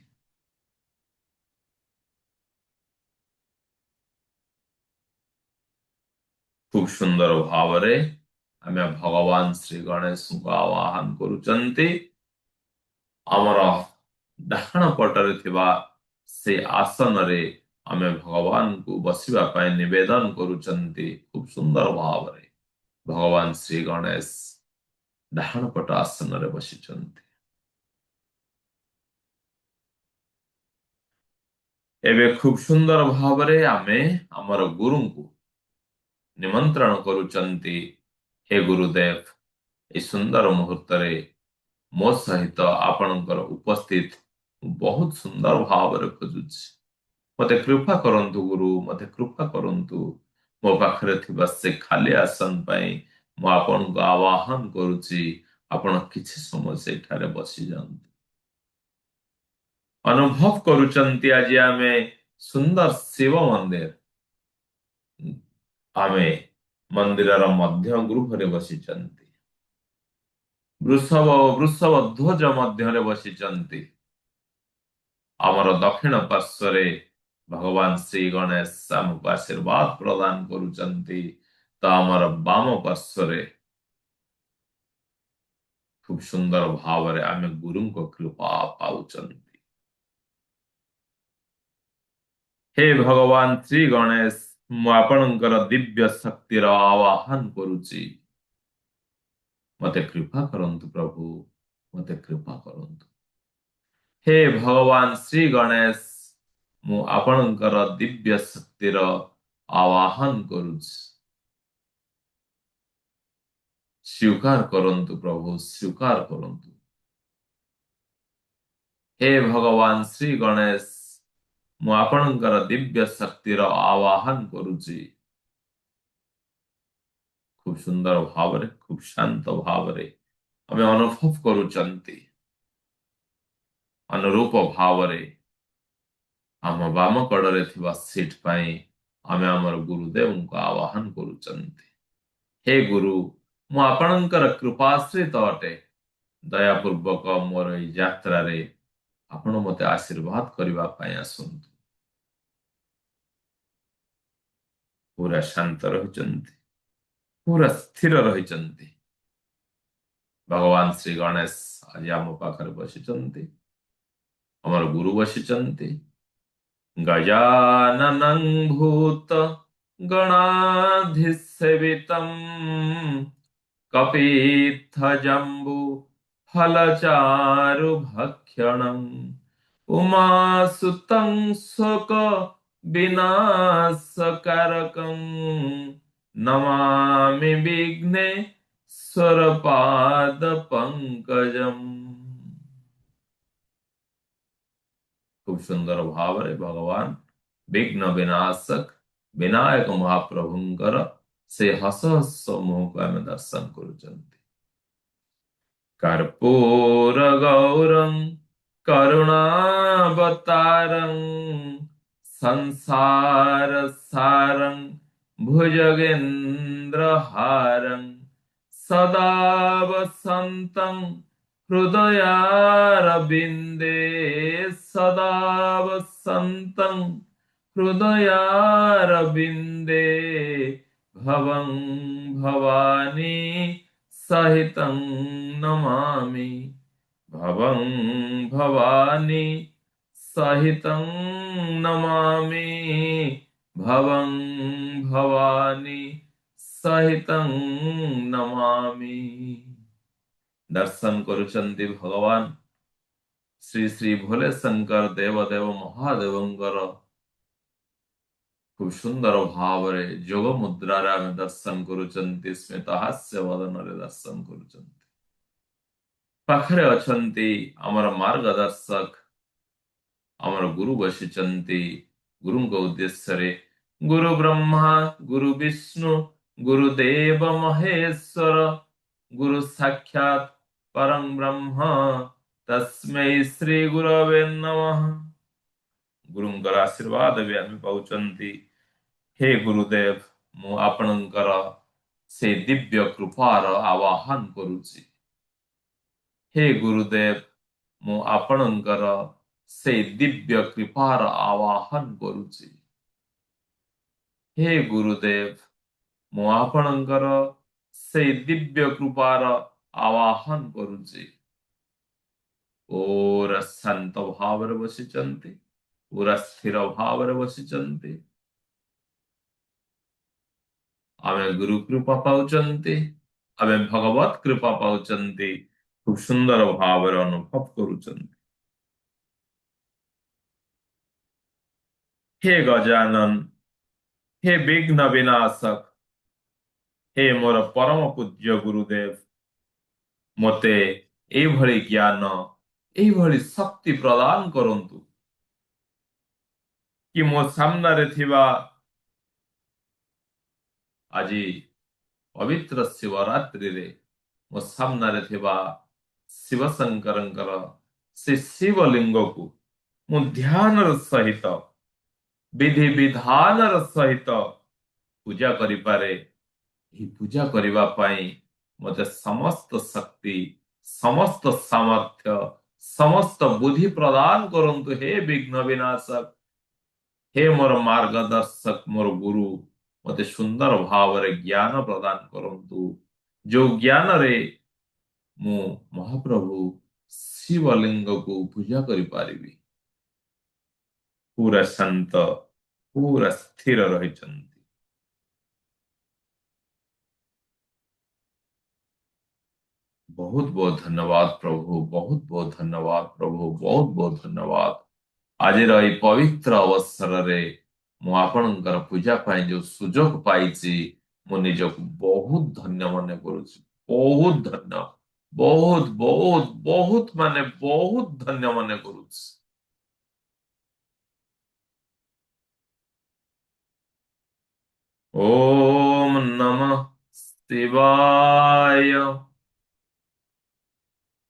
ଖୁବ ସୁନ୍ଦର ଭାବରେ ଆମେ ଭଗବାନ ଶ୍ରୀ ଗଣେଶଙ୍କୁ ଆହ୍ୱାନ କରୁଛନ୍ତି। ଆମର ଡାହାଣ ପଟରେ ଥିବା ସେ ଆସନରେ ଆମେ ଭଗବାନଙ୍କୁ ବସିବା ପାଇଁ ନିବେଦନ କରୁଛନ୍ତି। ଖୁବ ସୁନ୍ଦର ଭାବରେ ଭଗବାନ ଶ୍ରୀ ଗଣେଶ ଡାହାଣ ପଟ ଆସନରେ ବସିଛନ୍ତି। ଏବେ ଖୁବ ସୁନ୍ଦର ଭାବରେ ଆମେ ଆମର ଗୁରୁଙ୍କୁ ନିମନ୍ତ୍ରଣ କରୁଛନ୍ତି। ହେ ଗୁରୁଦେବ, ଏ ସୁନ୍ଦର ମୁହୂର୍ତ୍ତରେ ମୋ ସହିତ ଆପଣଙ୍କର ଉପସ୍ଥିତ ମୁଁ ବହୁତ ସୁନ୍ଦର ଭାବରେ ଖୋଜୁଛି। ମତେ କୃପା କରନ୍ତୁ ଗୁରୁ, ମତେ କୃପା କରନ୍ତୁ। ମୋ ପାଖରେ ଥିବା ସେ ଖାଲି ଆସନ ପାଇଁ ମୁଁ ଆପଣଙ୍କୁ ଆବାହନ କରୁଛି। ଆପଣ କିଛି ସମୟ ସେଠାରେ ବସିଯାଆନ୍ତୁ। ଅନୁଭବ କରୁଛନ୍ତି ଆଜି ଆମେ ସୁନ୍ଦର ଶିବ ମନ୍ଦିର, ଆମେ ମନ୍ଦିରର ମଧ୍ୟ ଗୃହରେ ବସିଛନ୍ତି। ବୃଷଭ ଧ୍ୱଜ ମଧ୍ୟରେ ବସିଛନ୍ତି। ଆମର ଦକ୍ଷିଣ ପାର୍ଶ୍ୱରେ ଭଗବାନ ଶ୍ରୀ ଗଣେଶ ଆମକୁ ଆଶୀର୍ବାଦ ପ୍ରଦାନ କରୁଛନ୍ତି, ତ ଆମର ବାମ ପାର୍ଶ୍ୱରେ ଖୁବ ସୁନ୍ଦର ଭାବରେ ଆମେ ଗୁରୁଙ୍କ କୃପା ପାଉଛନ୍ତି। ହେ ଭଗବାନ ଶ୍ରୀ ଗଣେଶ, ମୁଁ ଆପଣଙ୍କର ଦିବ୍ୟ ଶକ୍ତିର ଆବାହନ କରୁଛି। ମତେ କୃପା କରନ୍ତୁ ପ୍ରଭୁ, ମତେ କୃପା କରନ୍ତୁ। ହେ ଭଗବାନ ଶ୍ରୀ ଗଣେଶ, ମୁଁ ଆପଣଙ୍କର ଦିବ୍ୟ ଶକ୍ତିର ଆବାହନ କରୁଛି। ସ୍ୱୀକାର କରନ୍ତୁ ପ୍ରଭୁ, ସ୍ୱୀକାର କରନ୍ତୁ। ହେ ଭଗବାନ ଶ୍ରୀ ଗଣେଶ, ମୁଁ ଆପଣଙ୍କର ଦିବ୍ୟ ଶକ୍ତିର ଆବାହନ କରୁଛି। ଖୁବ୍ ସୁନ୍ଦର ଭାବରେ, ଖୁବ୍ ଶାନ୍ତ ଭାବରେ ଆମେ ଅନୁଭବ କରୁଛନ୍ତି। ଅନୁରୂପ ଭାବରେ ଆମ ବାମ କଡ଼ରେ ଥିବା ସିଟ୍ ପାଇଁ ଆମେ ଆମର ଗୁରୁଦେବଙ୍କୁ ଆବାହନ କରୁଛନ୍ତି। ହେ ଗୁରୁ, ମୁଁ ଆପଣଙ୍କର କୃପାଶ୍ରିତ ଅଟେ। ଦୟାପୂର୍ବକ ମୋର ଏହି ଯାତ୍ରାରେ ଆପଣ ମୋତେ ଆଶୀର୍ବାଦ କରିବା ପାଇଁ ଆସନ୍ତୁ। ପୁରା ଶାନ୍ତ ରହିଛନ୍ତି, ପୁରା ସ୍ଥିର ରହିଛନ୍ତି। ଭଗବାନ ଶ୍ରୀ ଗଣେଶ ଆଜି ଆମ ପାଖରେ ବସିଛନ୍ତି, ଆମର ଗୁରୁ ବସିଛନ୍ତି। ଗଜାନନଂ ଭୂତ ଗଣାଧିସେବିତମ୍ କପିତ୍ଥଜମ୍ବୁ ଫଲଚାରୁ ଭକ୍ଷଣମ୍ ଉମାସୁତଂ ଶୋକ ବିନାଶକାରକଂ ନମାମି ବିଘ୍ନେଶ୍ୱର ପଙ୍କଜମ୍। খুব ସୁନ୍ଦର ଭାବରେ ଭଗବାନ ବିଘ୍ନ ବିନାଶକ ବିନାୟକ ମହାପ୍ରଭୁଙ୍କର ସେ ହସ ହସ ମୁହଁକୁ ଆମେ ଦର୍ଶନ କରୁଛନ୍ତି। କର୍ପୂର ଗୌରଂ କରୁଣାବତାରଂ ସଂସାର ସାରଂ ଭୁଜଗେନ୍ଦ୍ର ହାରଂ ସଦା ବସନ୍ତଂ हृदयारविन्दे सदा वसन्तं हृदयारविन्दे भवं भवानी सहितं नमामि भवं भवानी सहितं नमामि भवं भवानी सहितं नमामि। दर्शन करुचंती भगवान श्री श्री भोले शंकर देवदेव महादेवंकर खूब सुंदर भाव रे जोग मुद्रा रे आमे दर्शन करुचंती। स्मित हास्य वदन रे दर्शन करुचंती। पाखरे अछंती अमर मार्गदर्शक अमर गुरु बसिचंती। गुरु को उद्देश्य रे गुरु ब्रह्मा गुरु विष्णु गुरुदेव महेश्वर गुरु साक्षात परं ब्रह्म तस्मै श्री गुरवे नमः। गुरुंकर आशीर्वाद भी आम पाउचंती। हे गुरुदेव, मु आपणकर से दिव्य कृपार आवाहन करुछि। हे गुरुदेव, मु आपणकर से दिव्य कृपार आवाहन करुछि। हे गुरुदेव, मु आपणकर से दिव्य कृपार आवाहन करुछि। पूरा शांत भाव रे बसिचंती, पूरा स्थिर भाव रे बसिचंती। आमे गुरु कृपा पाउचंती, आमे भगवत कृपा पाउचंती। खूब सुंदर भाव रे अनुभव करुचंती। हे गजानन, हे विघ्न विनाशक, हे मोर परम पूज्य गुरुदेव, मते एभଳି ज्ञान एभଳି शक्ति प्रदान करंतु कि मो सामने थिबा आज पवित्र शिवरात्रि रे मो सामने थिबा शिव शंकरंकर से शिवलिंग को मु ध्यान सहित विधि विधान सहित पूजा करि पारे। ही पूजा करिबा पाई मते समस्त शक्ति समस्त सामर्थ्य समस्त बुद्धि प्रदान करंतु। हे विघ्न विनाशक, हे मोर मार्गदर्शक मोर गुरु, मते सुंदर भाव रे ज्ञान प्रदान करंतु। जो ज्ञान रे मु महाप्रभु शिवलिंग को पूजा करि पारिबी। पूरा शांत पूरा स्थिर रहिचंती। बहुत बहुत धन्यवाद प्रभु, बहुत बहुत धन्यवाद प्रभु, बहुत बहुत धन्यवाद। आज पवित्र अवसर रे मु आपणकर पूजा पाई जो सुजोग पाइछि मु निजको बहुत धन्य मन करुछि। बहुत धन्य, बहुत बहुत बहुत माने बहुत धन्य मन करुछि। ओम नमः शिवाय।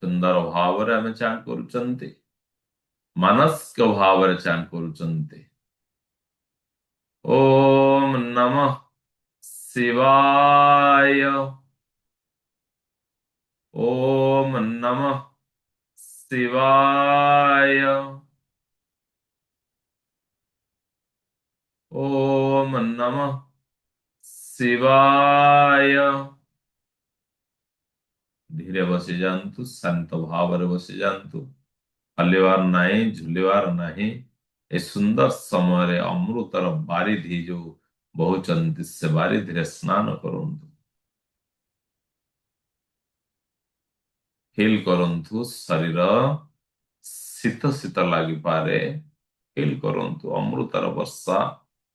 ସୁନ୍ଦର ଭାବରେ ଆମେ ଚାଣ୍ଟ କରୁଛନ୍ତି, ମାନସିକ ଭାବରେ ଚାଣ୍ଟ କରୁଛନ୍ତି। ଓମ ନମଃ ଶିବାୟ। ଓମ ନମଃ ଶିବାୟ। ଓମ ନମଃ ଶିବାୟ। ଧୀରେ ବସି ଯାଆନ୍ତୁ, ଶାନ୍ତ ଭାବରେ ବସି ଯାଆନ୍ତୁ। ହଲିବାର ନାହିଁ, ଝୁଲିବାର ନାହିଁ। ଏ ସୁନ୍ଦର ସମୟରେ ଅମୃତର ବାରିଧି ଯୋଉ ବହୁଛନ୍ତି, ସେ ବାରିଧିରେ ସ୍ନାନ କରନ୍ତୁ। ଫିଲ୍ କରନ୍ତୁ ଶରୀର ଶୀତ ଶୀତ ଲାଗିପାରେ। ଫିଲ୍ କରନ୍ତୁ ଅମୃତର ବର୍ଷା,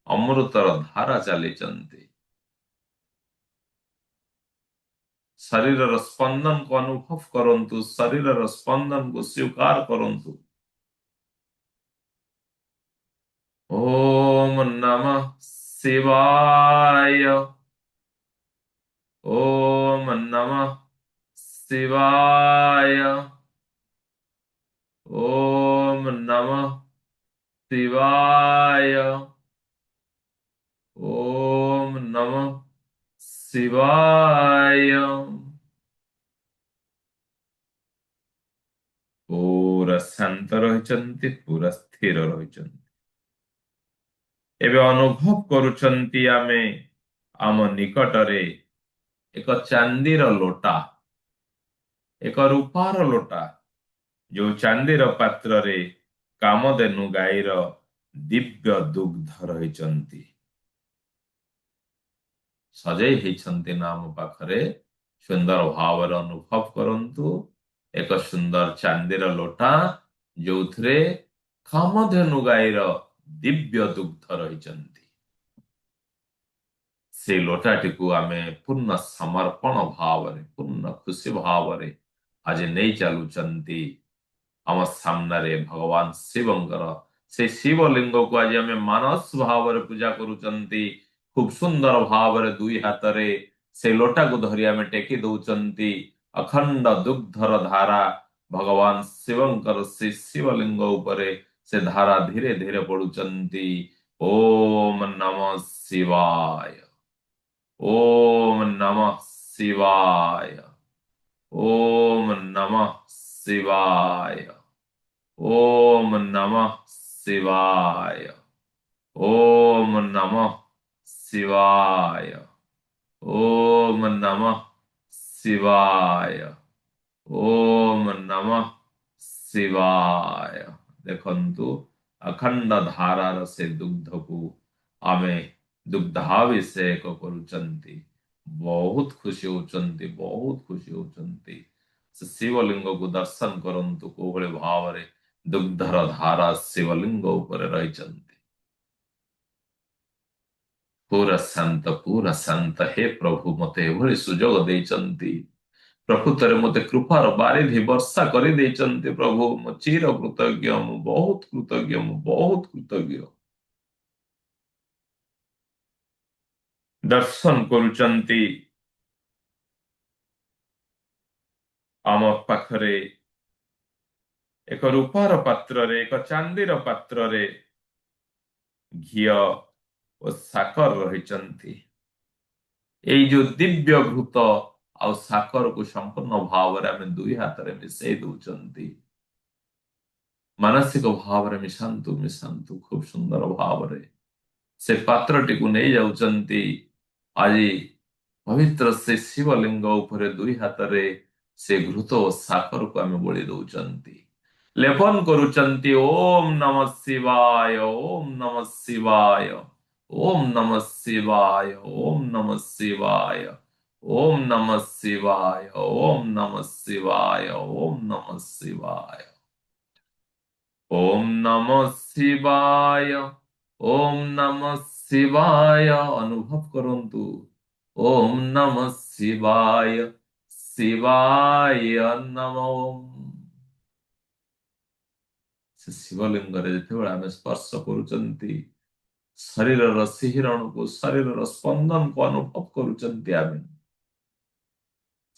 ଅମୃତର ଧାରା ଚାଲିଛନ୍ତି। ଶରୀରର ସ୍ପନ୍ଦନକୁ ଅନୁଭବ କରନ୍ତୁ, ଶରୀରର ସ୍ପନ୍ଦନକୁ ସ୍ୱୀକାର କରନ୍ତୁ। ଓମ ନମଃ ଶିବାୟ। ଓମ ନମଃ ଶିବାୟ। ଓମ ନମଃ ଶିବାୟ। ଓମ ନମଃ ଶିବାୟ। ପୁରା ଶାନ୍ତ ରହିଛନ୍ତି, ପୁରା ସ୍ଥିର ରହିଛନ୍ତି। ଏବେ ଅନୁଭବ କରୁଛନ୍ତି ଆମେ ଆମ ନିକଟରେ ଏକ ଚାନ୍ଦିର ଲୋଟା, ଏକ ରୂପାର ଲୋଟା, ଯୋଉ ଚାନ୍ଦିର ପାତ୍ରରେ କାମଧେନୁ ଗାଈର ଦିବ୍ୟ ଦୁଗ୍ଧ ରହିଛନ୍ତି। ସଜେଇ ହେଇଛନ୍ତି ନା ଆମ ପାଖରେ। ସୁନ୍ଦର ଭାବରେ ଅନୁଭବ କରନ୍ତୁ ଏକ ସୁନ୍ଦର ଚାନ୍ଦିର ଲୋଟା, ଯୋଉଥିରେ କାମଧେନୁ ଗାଈର ଦିବ୍ୟ ଦୁଗ୍ଧ ରହିଛନ୍ତି। ସେଇ ଲୋଟାଟିକୁ ଆମେ ପୂର୍ଣ୍ଣ ସମର୍ପଣ ଭାବରେ, ପୂର୍ଣ୍ଣ ଖୁସି ଭାବରେ ଆଜି ନେଇ ଚାଲୁଛନ୍ତି ଆମ ସାମ୍ନାରେ ଭଗବାନ ଶିବଙ୍କର। ସେଇ ଶିବଲିଙ୍ଗକୁ ଆଜି ଆମେ ମାନସ ଭାବରେ ପୂଜା କରୁଛନ୍ତି। ଖୁବ ସୁନ୍ଦର ଭାବରେ ଦୁଇ ହାତରେ ସେ ଲୋଟାକୁ ଧରି ଆମେ ଟେକି ଦଉଛନ୍ତି। ଅଖଣ୍ଡ ଦୁଗ୍ଧର ଧାରା ଭଗବାନ ଶିବଙ୍କର ସେ ଶିବଲିଙ୍ଗ ଉପରେ ସେ ଧାରା ଧୀରେ ଧୀରେ ପଡୁଛନ୍ତି। ଓମ ନମଃ ଶିବାୟ। ଓମ ନମଃ ଶିବାୟ। ଓମ ନମଃ ଶିବାୟ। ओम नमः शिवाय। ओम नमः शिवाय। ओम नमः शिवाय। ओम नमः शिवाय। ଦେଖନ୍ତୁ ଅଖଣ୍ଡ ଧାରାର ସେ ଦୁଗ୍ଧକୁ ଆମେ ଦୁଗ୍ଧାଭିଷେକ କରୁଛନ୍ତି। ବହୁତ ଖୁସି ହଉଛନ୍ତି, ବହୁତ ଖୁସି ହଉଛନ୍ତି। ସେ ଶିବଲିଙ୍ଗକୁ ଦର୍ଶନ କରନ୍ତୁ କୋଉଭଳି ଭାବରେ ଦୁଗ୍ଧର ଧାରା ଶିବଲିଙ୍ଗ ଉପରେ ରହିଛନ୍ତି। ପୁରା ଶାନ୍ତ। ହେ ପ୍ରଭୁ, ମତେ ଏଭଳି ସୁଯୋଗ ଦେଇଛନ୍ତି। ପ୍ରକୃତରେ ମତେ କୃପାର ବାରିଧି ବର୍ଷା କରିଦେଇଛନ୍ତି। ପ୍ରଭୁ, ମୁଁ ଚିର କୃତଜ୍ଞ, ମୁଁ ବହୁତ କୃତଜ୍ଞ, ମୁଁ ବହୁତ କୃତଜ୍ଞ। ଦର୍ଶନ କରୁଛନ୍ତି ଆମ ପାଖରେ ଏକ ରୂପାର ପାତ୍ରରେ, ଏକ ଚାନ୍ଦିର ପାତ୍ରରେ ଘିଅ ଓ ସାକର ରହିଛନ୍ତି। ଏଇ ଯୋଉ ଦିବ୍ୟ ଘୃତ ଆଉ ସାକରକୁ ସମ୍ପୂର୍ଣ୍ଣ ଭାବରେ ଆମେ ଦୁଇ ହାତରେ ମିଶେଇ ଦଉଛନ୍ତି। ମାନସିକ ଭାବରେ ମିଶାନ୍ତୁ, ମିଶାନ୍ତୁ ଖୁବ ସୁନ୍ଦର ଭାବରେ। ସେ ପାତ୍ରଟିକୁ ନେଇ ଯାଉଛନ୍ତି। ଆଜି ପବିତ୍ର ସେ ଶିବଲିଙ୍ଗ ଉପରେ ଦୁଇ ହାତରେ ସେ ଘୃତ ଓ ସାକରକୁ ଆମେ ବୋଳି ଦଉଛନ୍ତି। ଲେପନ କରୁଛନ୍ତି। ଓମ ନମଃ ଶିବାୟ। ଓମ ନମଃ ଶିବାୟ। ଓମ ନମଃ ଶିବାୟ। ଓମ ନମଃ ଶିବାୟ। ଓମ ନମଃ ଶିବାୟ। ଓମ ନମଃ ଶିବାୟ। ଓମ ନମଃ ଶିବାୟ। ଓମ ନମଃ ଶିବାୟ। ଓମ ନମଃ ଶିବାୟ। ଅନୁଭବ କରନ୍ତୁ। ଓମ ନମଃ ଶିବାୟ। ଶିବାୟ ନମଃ। ସେ ଶିବଲିଙ୍ଗରେ ଯେତେବେଳେ ଆମେ ସ୍ପର୍ଶ କରୁଛନ୍ତି, ଶରୀରର ଶିହରଣକୁ ଶରୀରର ସ୍ପନ୍ଦନକୁ ଅନୁଭବ କରୁଛନ୍ତି ଆମେ।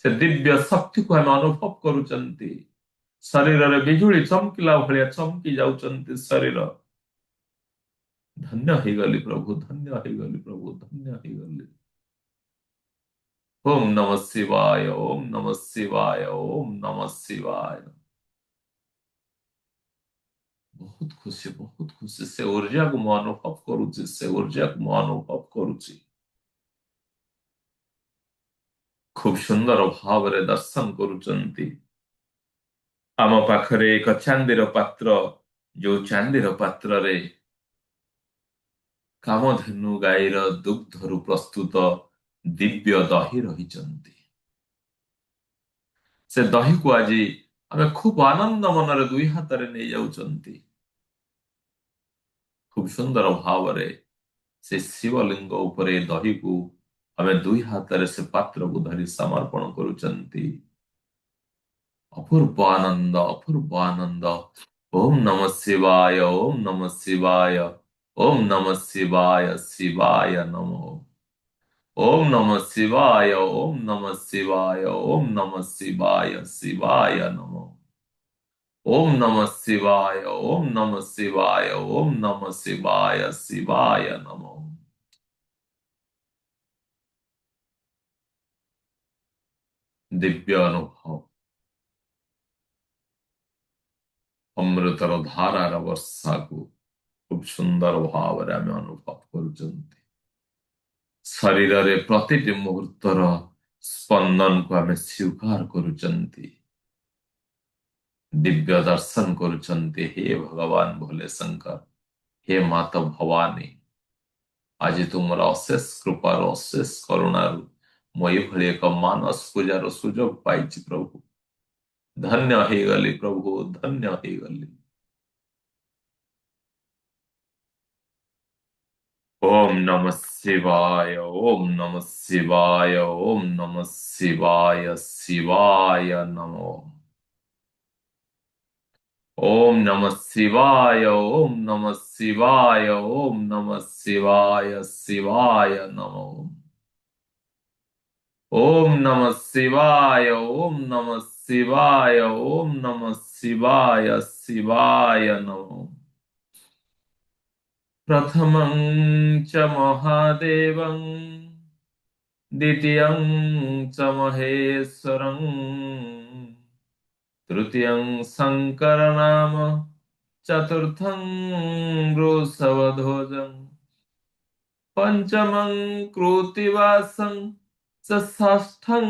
ସେ ଦିବ୍ୟ ଶକ୍ତିକୁ ଆମେ ଅନୁଭବ କରୁଛନ୍ତି। ଶରୀରରେ ବିଜୁଳି ଚମକିଲା ଭଳିଆ ଚମକି ଯାଉଛନ୍ତି ଶରୀର। ଧନ୍ୟ ହେଇଗଲି ପ୍ରଭୁ, ଧନ୍ୟ ହେଇଗଲି ପ୍ରଭୁ, ଧନ୍ୟ ହେଇଗଲି। ଓମ୍ ନମଃ ଶିବାୟ, ଓମ୍ ନମଃ ଶିବାୟ, ଓମ୍ ନମଃ ଶିବାୟ। ବହୁତ ଖୁସି ସେ ऊर्जाକୁ ମୁଁ ଅନୁଭବ କରୁଛି, ସେ ऊर्जाକୁ ମୁଁ ଅନୁଭବ କରୁଛି। ଖୁବ ସୁନ୍ଦର ଭାବରେ ଦର୍ଶନ କରୁଛନ୍ତି। ଆମ ପାଖରେ ଏକ ଚାନ୍ଦିର ପାତ୍ର, ଯୋଉ ଚାନ୍ଦିର ପାତ୍ରରେ କାମଧେନୁ ଗାଈର ଦୁଗ୍ଧରୁ ପ୍ରସ୍ତୁତ ଦିବ୍ୟ ଦହି ରହିଛନ୍ତି। ସେ ଦହିକୁ ଆଜି ଆମେ ଖୁବ ଆନନ୍ଦ ମନରେ ଦୁଇ ହାତରେ ନେଇଯାଉଛନ୍ତି। ଖୁବ ସୁନ୍ଦର ଭାବରେ ସେ ଶିବଲିଙ୍ଗ ଉପରେ ଦହିକୁ ଆମେ ଦୁଇ ହାତରେ ସେ ପାତ୍ରକୁ ଧରି ସମର୍ପଣ କରୁଛନ୍ତି। ଅପୂର୍ବ ଆନନ୍ଦ, ଅପୂର୍ବ ଆନନ୍ଦ। ଓମ୍ ନମଃ ଶିବାୟ, ଓମ୍ ନମଃ ଶିବାୟ, ଓମ୍ ନମଃ ଶିବାୟ, ଶିବାୟ ନମଃ। ओम नमः शिवाय, ओम नमः शिवाय, ओम नमः शिवाय, शिवाय नमः। ओम नमः शिवाय, ओम नमः शिवाय, ओम नमः शिवाय, शिवाय नमः। दिव्य अनुभव, ଅମୃତର ଧାରାର ବର୍ଷାକୁ ଖୁବ ସୁନ୍ଦର ଭାବରେ ଆମେ ଅନୁଭବ କରୁଛନ୍ତି। ଶରୀରରେ ପ୍ରତିଟି ମୁହୂର୍ତ୍ତର ସ୍ପନ୍ଦନକୁ ଆମେ ସ୍ୱୀକାର କରୁଛନ୍ତି। ଦିବ୍ୟ ଦର୍ଶନ କରୁଛନ୍ତି। ହେ ଭଗବାନ ଭୋଲେ ଶଙ୍କର, ହେ ମାତା ଭବାନୀ, ଆଜି ତୁମର ଅଶେଷ କୃପାରୁ ଅଶେଷ କରୁଣାରୁ ମୁଁ ଏଇଭଳି ଏକ ମାନସ ପୂଜାର ସୁଯୋଗ ପାଇଛି ପ୍ରଭୁ। ଧନ୍ୟ ହେଇଗଲି ପ୍ରଭୁ, ଧନ୍ୟ ହେଇଗଲି। ओम नमः शिवाय, ओम नमः शिवाय, ओम नमः शिवाय, शिवाय नमो। ओम नमः शिवाय, ओम नमः शिवाय, ओम नमः शिवाय, शिवाय नमो। ओम नमः शिवाय, ओम नमः शिवाय, ओम नमः शिवाय, शिवाय नमो। प्रथमं च महादेवं द्वितीयं च महेश्वरं तृतीयं शङ्करनाम चतुर्थं वृषभध्वजं पञ्चमं कृत्तिवासं षष्ठं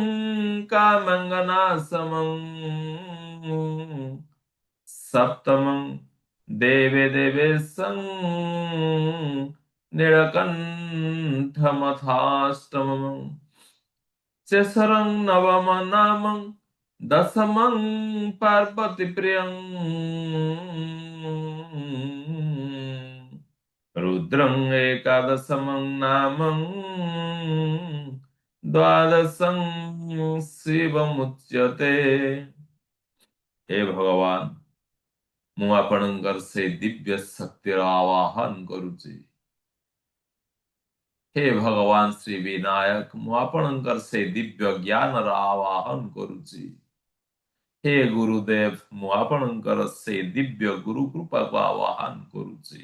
कामङ्गनाशमं सप्तमं देवे देवेशं नीलकण्ठमथाष्टमम् शेषरं नवमं नामं दशमं पार्वतीप्रियं रुद्रं एकादशमं नामं द्वादशं शिवमुच्यते। हे भगवान, ମୁଁ ଆପଣଙ୍କର ସେଇ ଦିବ୍ୟ ଶକ୍ତିର ଆବାହନ କରୁଛି। हे भगवान श्री विनायक, ମୁଁ ଆପଣଙ୍କର ସେଇ ଦିବ୍ୟ ଜ୍ଞାନର ଆବାହନ କରୁଛି। हे ଗୁରୁଦେବ, ମୁଁ ଆପଣଙ୍କର ସେଇ ଦିବ୍ୟ ଗୁରୁ କୃପାକୁ ଆବାହନ କରୁଛି।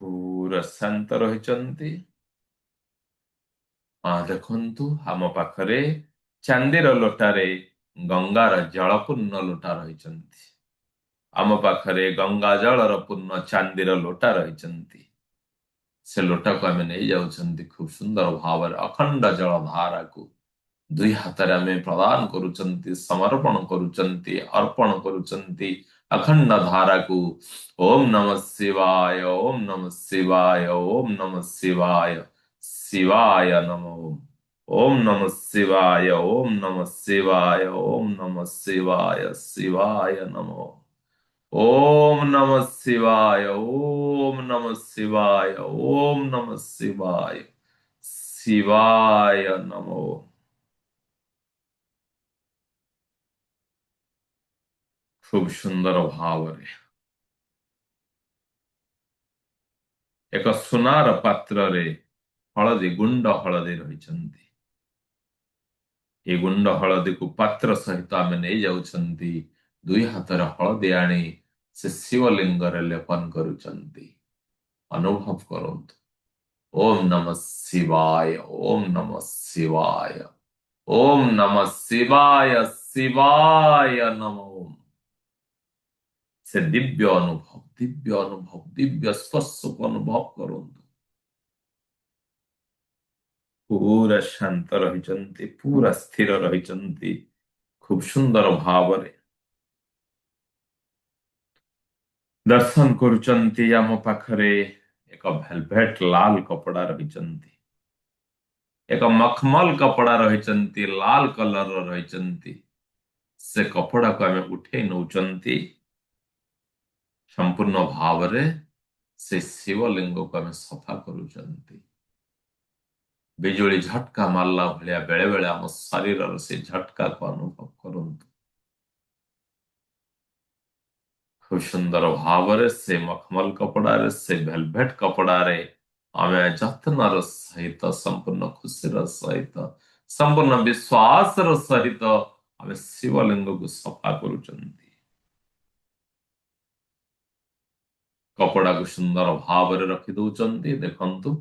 ପୁରା ଶାନ୍ତ ରହିଛନ୍ତି। ଦେଖନ୍ତୁ, ଆମ ପାଖରେ ଚାନ୍ଦିର ଲୋଟାରେ ଗଙ୍ଗାର ଜଳପୂର୍ଣ୍ଣ ଲୋଟା ରହିଛନ୍ତି। ଆମ ପାଖରେ ଗଙ୍ଗା ଜଳର ପୂର୍ଣ୍ଣ ଚାନ୍ଦିର ଲୋଟା ରହିଛନ୍ତି। ସେ ଲୋଟାକୁ ଆମେ ନେଇ ଯାଉଛନ୍ତି ଖୁବ ସୁନ୍ଦର ଭାବରେ ଅଖଣ୍ଡ ଜଳ ଧାରାକୁ ଦୁଇ ହାତରେ ଆମେ ପ୍ରଦାନ କରୁଛନ୍ତି, ସମର୍ପଣ କରୁଛନ୍ତି, ଅର୍ପଣ କରୁଛନ୍ତି ଅଖଣ୍ଡ ଧାରାକୁ। ଓମ୍ ନମଃ ଶିବାୟ, ଓମ୍ ନମଃ ଶିବାୟ, ଓମ୍ ନମଃ ଶିବାୟ, ଶିବାୟ ନମଃ। ଓମ୍ ନମଃ ଶିବାୟ, ଓମ୍ ନମଃ ଶିବାୟ, ଓମ୍ ନମଃ ଶିବାୟ, ଶିବାୟ ନମଃ। ओम नमः शिवाय, ओम नमः शिवाय, ओम नमः शिवाय, शिवाय नमो। खूब सुंदर भाव एक सुनार पात्र रे हलदी गुंड हलदी रही ए गुंड हलदी को पात्र सहित आम नहीं जाउछंती दुई हाथर हलदी आनी से शिवलिंग रे लेपन करुचंती अनुभव करंतु ओम नमः शिवाय ओम नमः शिवाय ओम नमः शिवाय शिवाय नमो से दिव्य अनुभव दिव्य स्पर्श को अनुभव करंतु पूरा शांत रहिचंती पूरा स्थिर रहिचंती खूब सुंदर भावरे दर्शन करुचंती आम पाखरे एक भेलभेट लाल कपड़ा रहिचंती एक मखमल कपड़ा रहिचंती लाल कलर रहिचंती से कपड़ा को आमे उठे नौचंती संपूर्ण भावरे से शिवलिंग को आमे सफा करुचंती बिजुली झटका मारला भलिया बेले बेले आम शरीर से झटका को अनुभव करंतु खूब सुंदर भावरे से मखमल कपड़ारे से भेलभेट कपड़ारे आमे जत्नर सहित संपूर्ण खुशीर सहित संपूर्ण विश्वासर सहित आमे शिवलिंग को सफा करुचंती कपड़ा को सुंदर भावरे रखि दउचंती देखंतु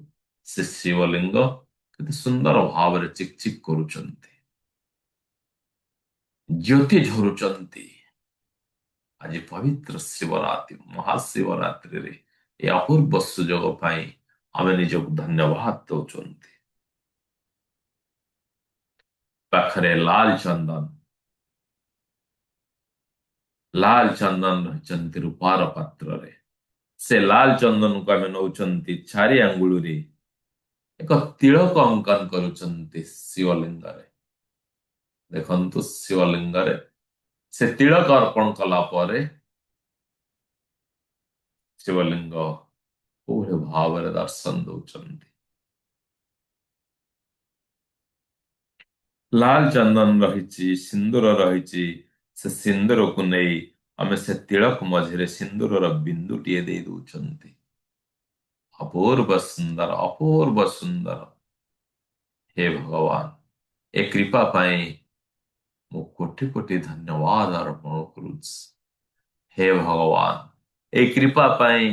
से शिवलिंग केते सुंदर भावरे चिक चिक करुचंती ज्योति झरुचंती आज पवित्र शिवरात्रि महाशिवरात्रि रे ए अपूर्व सुजोग पाई आमे निजକୁ धन्यवाद दउचंती पाखरे लाल चंदन रहचंती रूपार पात्र रे से लाल चंदन को आमे नउचंती चारि आंगुळुरे एक तिलक अंकन करुचंती शिवलिंगरे देखंतु शिवलिंगरे से तिलक अर्पण कला परे शिवलिंग कोभଳି भावरे दर्शन दउचंती लाल चंदन रहिଛି सिंदूर रहिଛି से सिंदूरକୁ ନେଇ ଆମେ ସେ ତିଳକ ମଝିରେ ସିନ୍ଦୁରର ବିନ୍ଦୁଟିଏ ଦେଇ ଦଉଛନ୍ତି ଅପୂର୍ବ ସୁନ୍ଦର हे भगवान ए कृपा पाई ମୁଁ କୋଟି କୋଟି ଧନ୍ୟବାଦ ଅର୍ପଣ କରୁଛି हे भगवान ए कृपा पाई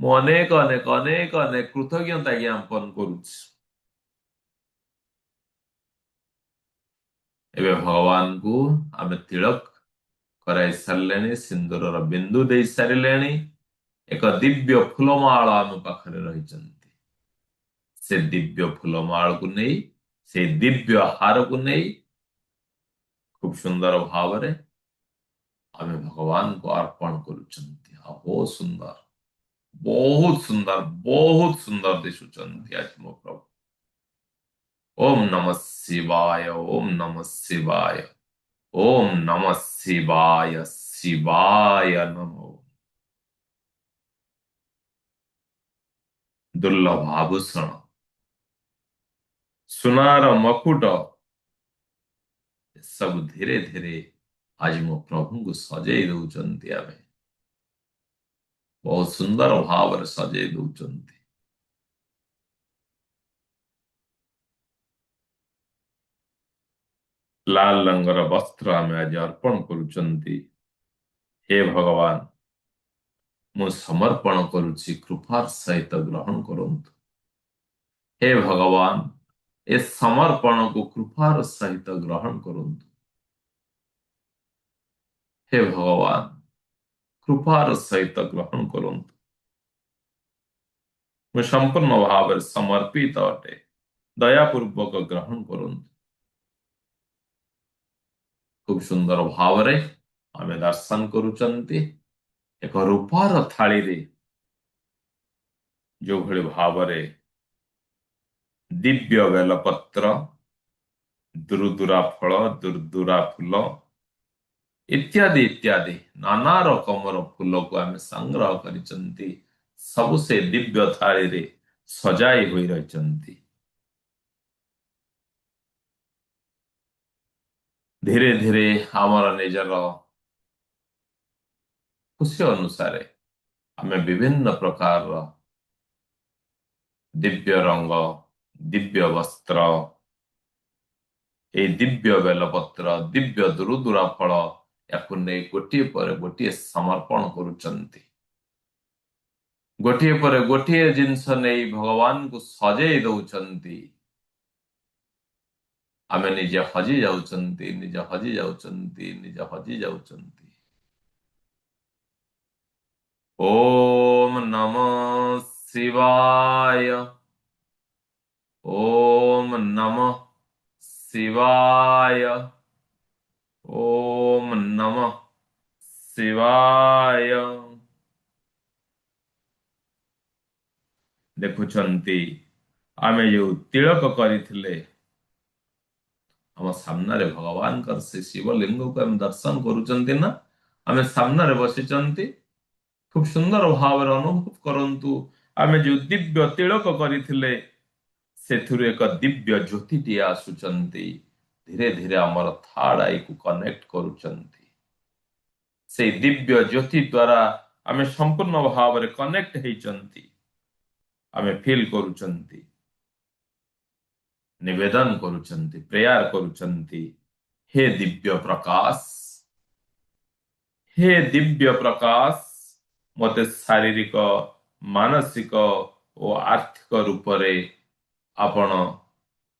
ମୁଁ ଅନେକ କୃତଜ୍ଞତା ଜ୍ଞାପନ କରୁଛି ଏବେ ଭଗବାନଙ୍କୁ ଆମେ ତିଳକ କରାଇ ସାରିଲେଣି ସିନ୍ଦୁରର ବିନ୍ଦୁ ଦେଇ ସାରିଲେଣି ଏକ ଦିବ୍ୟ ଫୁଲମାଳ ଆମ ପାଖରେ ରହିଛନ୍ତି ସେ ଦିବ୍ୟ ଫୁଲମାଳକୁ ନେଇ ସେ ଦିବ୍ୟ ହାରକୁ ନେଇ खूब सुंदर भावरे आमे भगवान को अर्पण करुचंती बहुत सुंदर दिशुचंती आज मो प्रभु ओम नमः शिवाय ओम नमः शिवाय ओम नमः शिवाय शिवाय नमो दुर्लभ आभूषण सुनार मकुट सब धीरे धीरे आज मो प्रभु को सजई दउचंती आमे बहुत सुंदर भाव सजई दउचंती लाल रंगर वस्त्र आमे आज अर्पण करुचंती हे भगवान मु समर्पण करुछि कृपार सहित ग्रहण करंतु हे भगवान ए समर्पण को कृपार सहित ग्रहण करंतु हे भगवान कृपार सहित ग्रहण करंतु मु संपूर्ण भाव समर्पित अटे दयापूर्वक ग्रहण करंतु खूब सुंदर भाव आमे दर्शन करुचंती एक रूपार थाली रे जो भली भावरे दिव्य बेलपत्र दुरुदुरा फल दुर्दुरा फूल इत्यादि इत्यादि नाना रकमर फूल को आमे संग्रह करिचंती सब से दिव्य थाली रे सजाई होई रहिचंती धीरे धीरे हमर निजर खुशी अनुसारे आमे विभिन्न प्रकार दिव्य रंग दिव्य वस्त्र ए दिव्य बेलपत्र दिव्य दुरुदुरा फल याकु नै गोटिए पर गोटिए समर्पण करुचंती गोटिए पर गोटिए जिंस नै भगवान को सजेई दउचंती आमे निजे हजी जाउचंती निजे हजी जाउचंती निजे हजी जाउचंती ओम नमः शिवाय ओम नमः शिवाय ओम नमः शिवाय देखुचंती आमे जो तिलक करिथिले हम सामने रे भगवान कर से शिवलिंग को हम दर्शन करुचंती ना आमे सामने रे बसिचंती खूब सुंदर भाव अनुभव करंतु आमे जो दिव्य तिलक करिथिले सेथुरु एक दिव्य ज्योतिटी आसुचंती धीरे धीरे हमर थर्ड आई को कनेक्ट करुचंती से दिव्य ज्योति द्वारा आमे संपूर्ण भाव रे कनेक्ट हेचंती आमे फील करुचंती निवेदन करुचंती प्रेयर करुचंती हे दिव्य प्रकाश मते शारीरिक मानसिक और आर्थिक रूप रे आपण